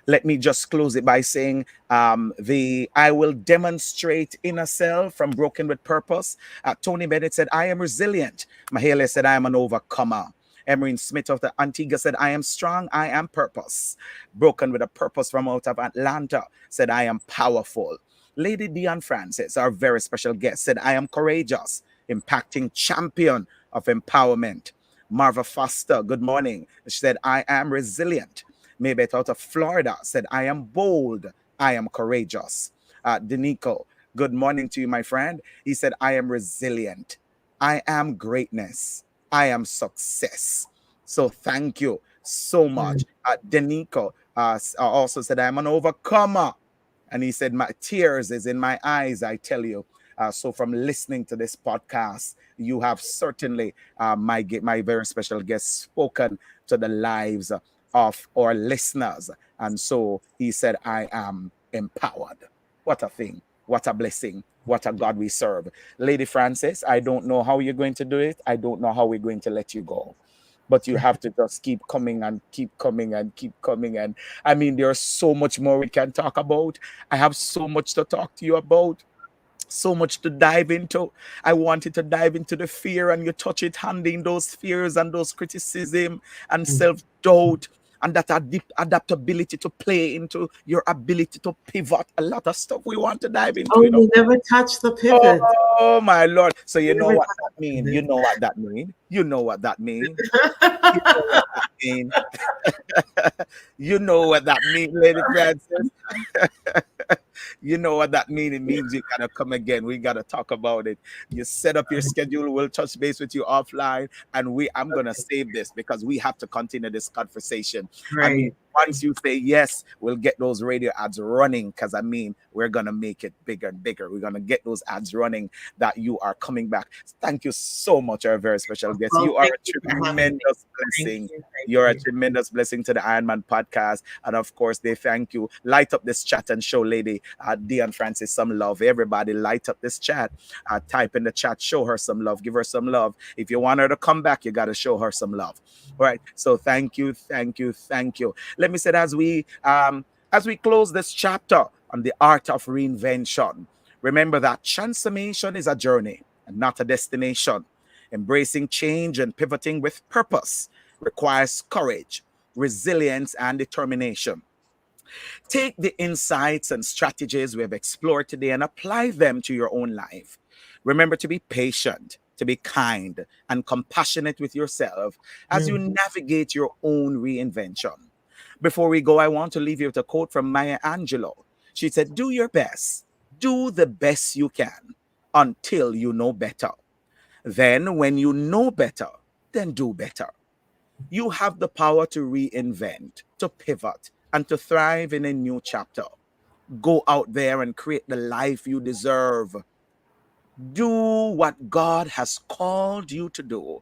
Let me just close it by saying the I will demonstrate inner self from Broken with Purpose. Tony Bennett said, I am resilient. Mahele said, I am an overcomer. Emerine Smith of the Antigua said, I am strong, I am purpose. Broken with a Purpose from out of Atlanta said, I am powerful. Lady Dion Francis, our very special guest, said, I am courageous, impacting champion of empowerment. Marva Foster, good morning. She said, I am resilient. Maybeth out of Florida said, I am bold, I am courageous. Denico, good morning to you, my friend. He said, I am resilient. I am greatness. I am success. So thank you so much. Denico also said, I'm an overcomer. And he said, my tears is in my eyes, I tell you. So from listening to this podcast, you have certainly, my very special guest, spoken to the lives of our listeners. And so he said, I am empowered. What a thing. What a blessing. What a God we serve. Lady Francis, I don't know how you're going to do it. I don't know how we're going to let you go. But you have to just keep coming and keep coming and keep coming. And I mean, there's so much more we can talk about. I have so much to talk to you about, so much to dive into. I wanted to dive into the fear, and you touch it, handing those fears and those criticism and self-doubt and that adaptability to play into your ability to pivot. A lot of stuff we want to dive into, Oh, you never touched the pivot. Oh my Lord. So you You know never what that touched mean? it. You know what that mean? You know what that mean? You know what that mean? You know what that mean, Lady Francis? You know what that means. It means you gotta come again. We gotta talk about it. You set up your schedule. We'll touch base with you offline, and I'm gonna save this because we have to continue this conversation. I mean, Right. once you say yes, we'll get those radio ads running because I mean we're gonna make it bigger and bigger. We're gonna get those ads running that you are coming back. Thank you so much, our very special guest. Well, You are thank a you for having me. tremendous Thank blessing. you. Thank You're a you. tremendous blessing to the Ironman podcast. And of course, they thank you. Light up this chat and show Lady Dion Francis some love. Everybody, light up this chat. Type in the chat, show her some love. Give her some love. If you want her to come back, you got to show her some love. All right. So thank you, thank you, thank you. Let me say that as we close this chapter on the art of reinvention, remember that transformation is a journey and not a destination. Embracing change and pivoting with purpose requires courage, resilience, and determination. Take the insights and strategies we have explored today and apply them to your own life. Remember to be patient, to be kind, and compassionate with yourself as you navigate your own reinvention. Before we go, I want to leave you with a quote from Maya Angelou. She said, do your best, do the best you can until you know better. Then, when you know better, then do better. You have the power to reinvent, to pivot, and to thrive in a new chapter. Go out there and create the life you deserve. Do what God has called you to do.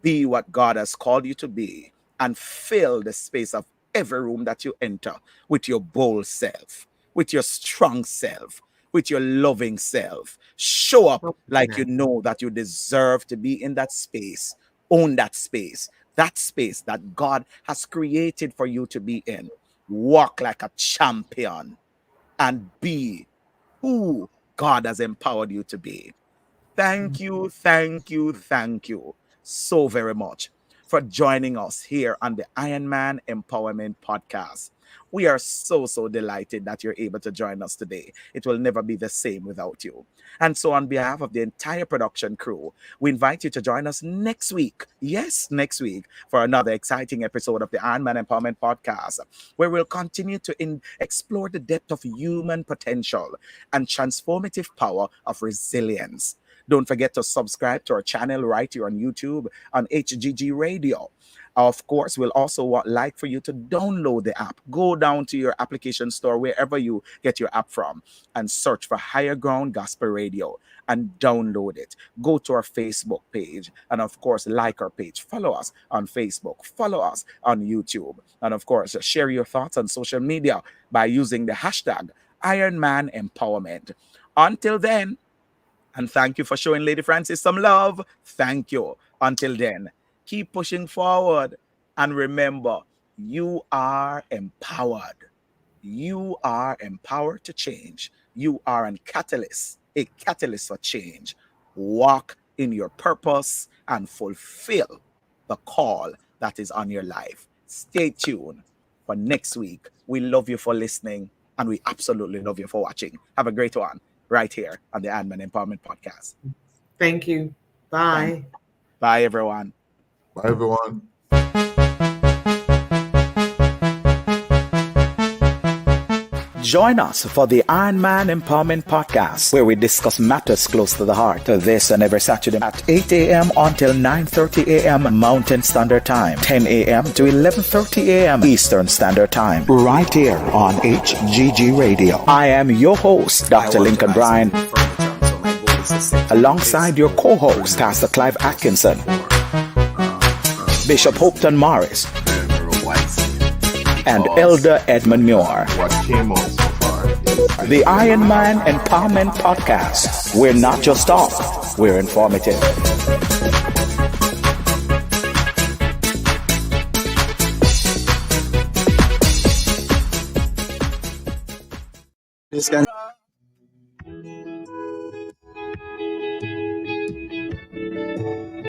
Be what God has called you to be, and fill the space of every room that you enter with your bold self, with your strong self, with your loving self. Show up Oh, like you goodness. know that you deserve to be in that space. Own that space that God has created for you to be in. Walk like a champion and be who God has empowered you to be. Thank you so very much for joining us here on the Iron Man Empowerment Podcast. We are so delighted that you're able to join us today. It will never be the same without you. And so, on behalf of the entire production crew, we invite you to join us next week. Yes, next week for another exciting episode of the Iron Man Empowerment Podcast, where we'll continue to explore the depth of human potential and transformative power of resilience. Don't forget to subscribe to our channel right here on YouTube on HGG Radio. Of course, we'll also like for you to download the app. Go down to your application store, wherever you get your app from, and search for Higher Ground Gospel Radio and download it. Go to our Facebook page and, of course, like our page. Follow us on Facebook. Follow us on YouTube. And, of course, share your thoughts on social media by using the hashtag Iron Man Empowerment. Until then, and thank you for showing Lady Francis some love. Thank you. Until then, keep pushing forward. And remember, you are empowered. You are empowered to change. You are a catalyst for change. Walk in your purpose and fulfill the call that is on your life. Stay tuned for next week. We love you for listening, and we absolutely love you for watching. Have a great one right here on the Admin Empowerment Podcast. Thank you. Bye. Bye, everyone. Bye, everyone. Join us for the Iron Man Empowerment Podcast, where we discuss matters close to the heart. This and every Saturday at 8 a.m. until 9:30 a.m. Mountain Standard Time, 10 a.m. to 11:30 a.m. Eastern Standard Time, right here on HGG Radio. I am your host, Dr. Lincoln Bryan, alongside your co-host, Pastor Clive Atkinson, Bishop Hopeton Morris, and Elder Edmund Muir. What came out so far is The Iron Man Empowerment Podcast. We're not just talk, we're informative. This can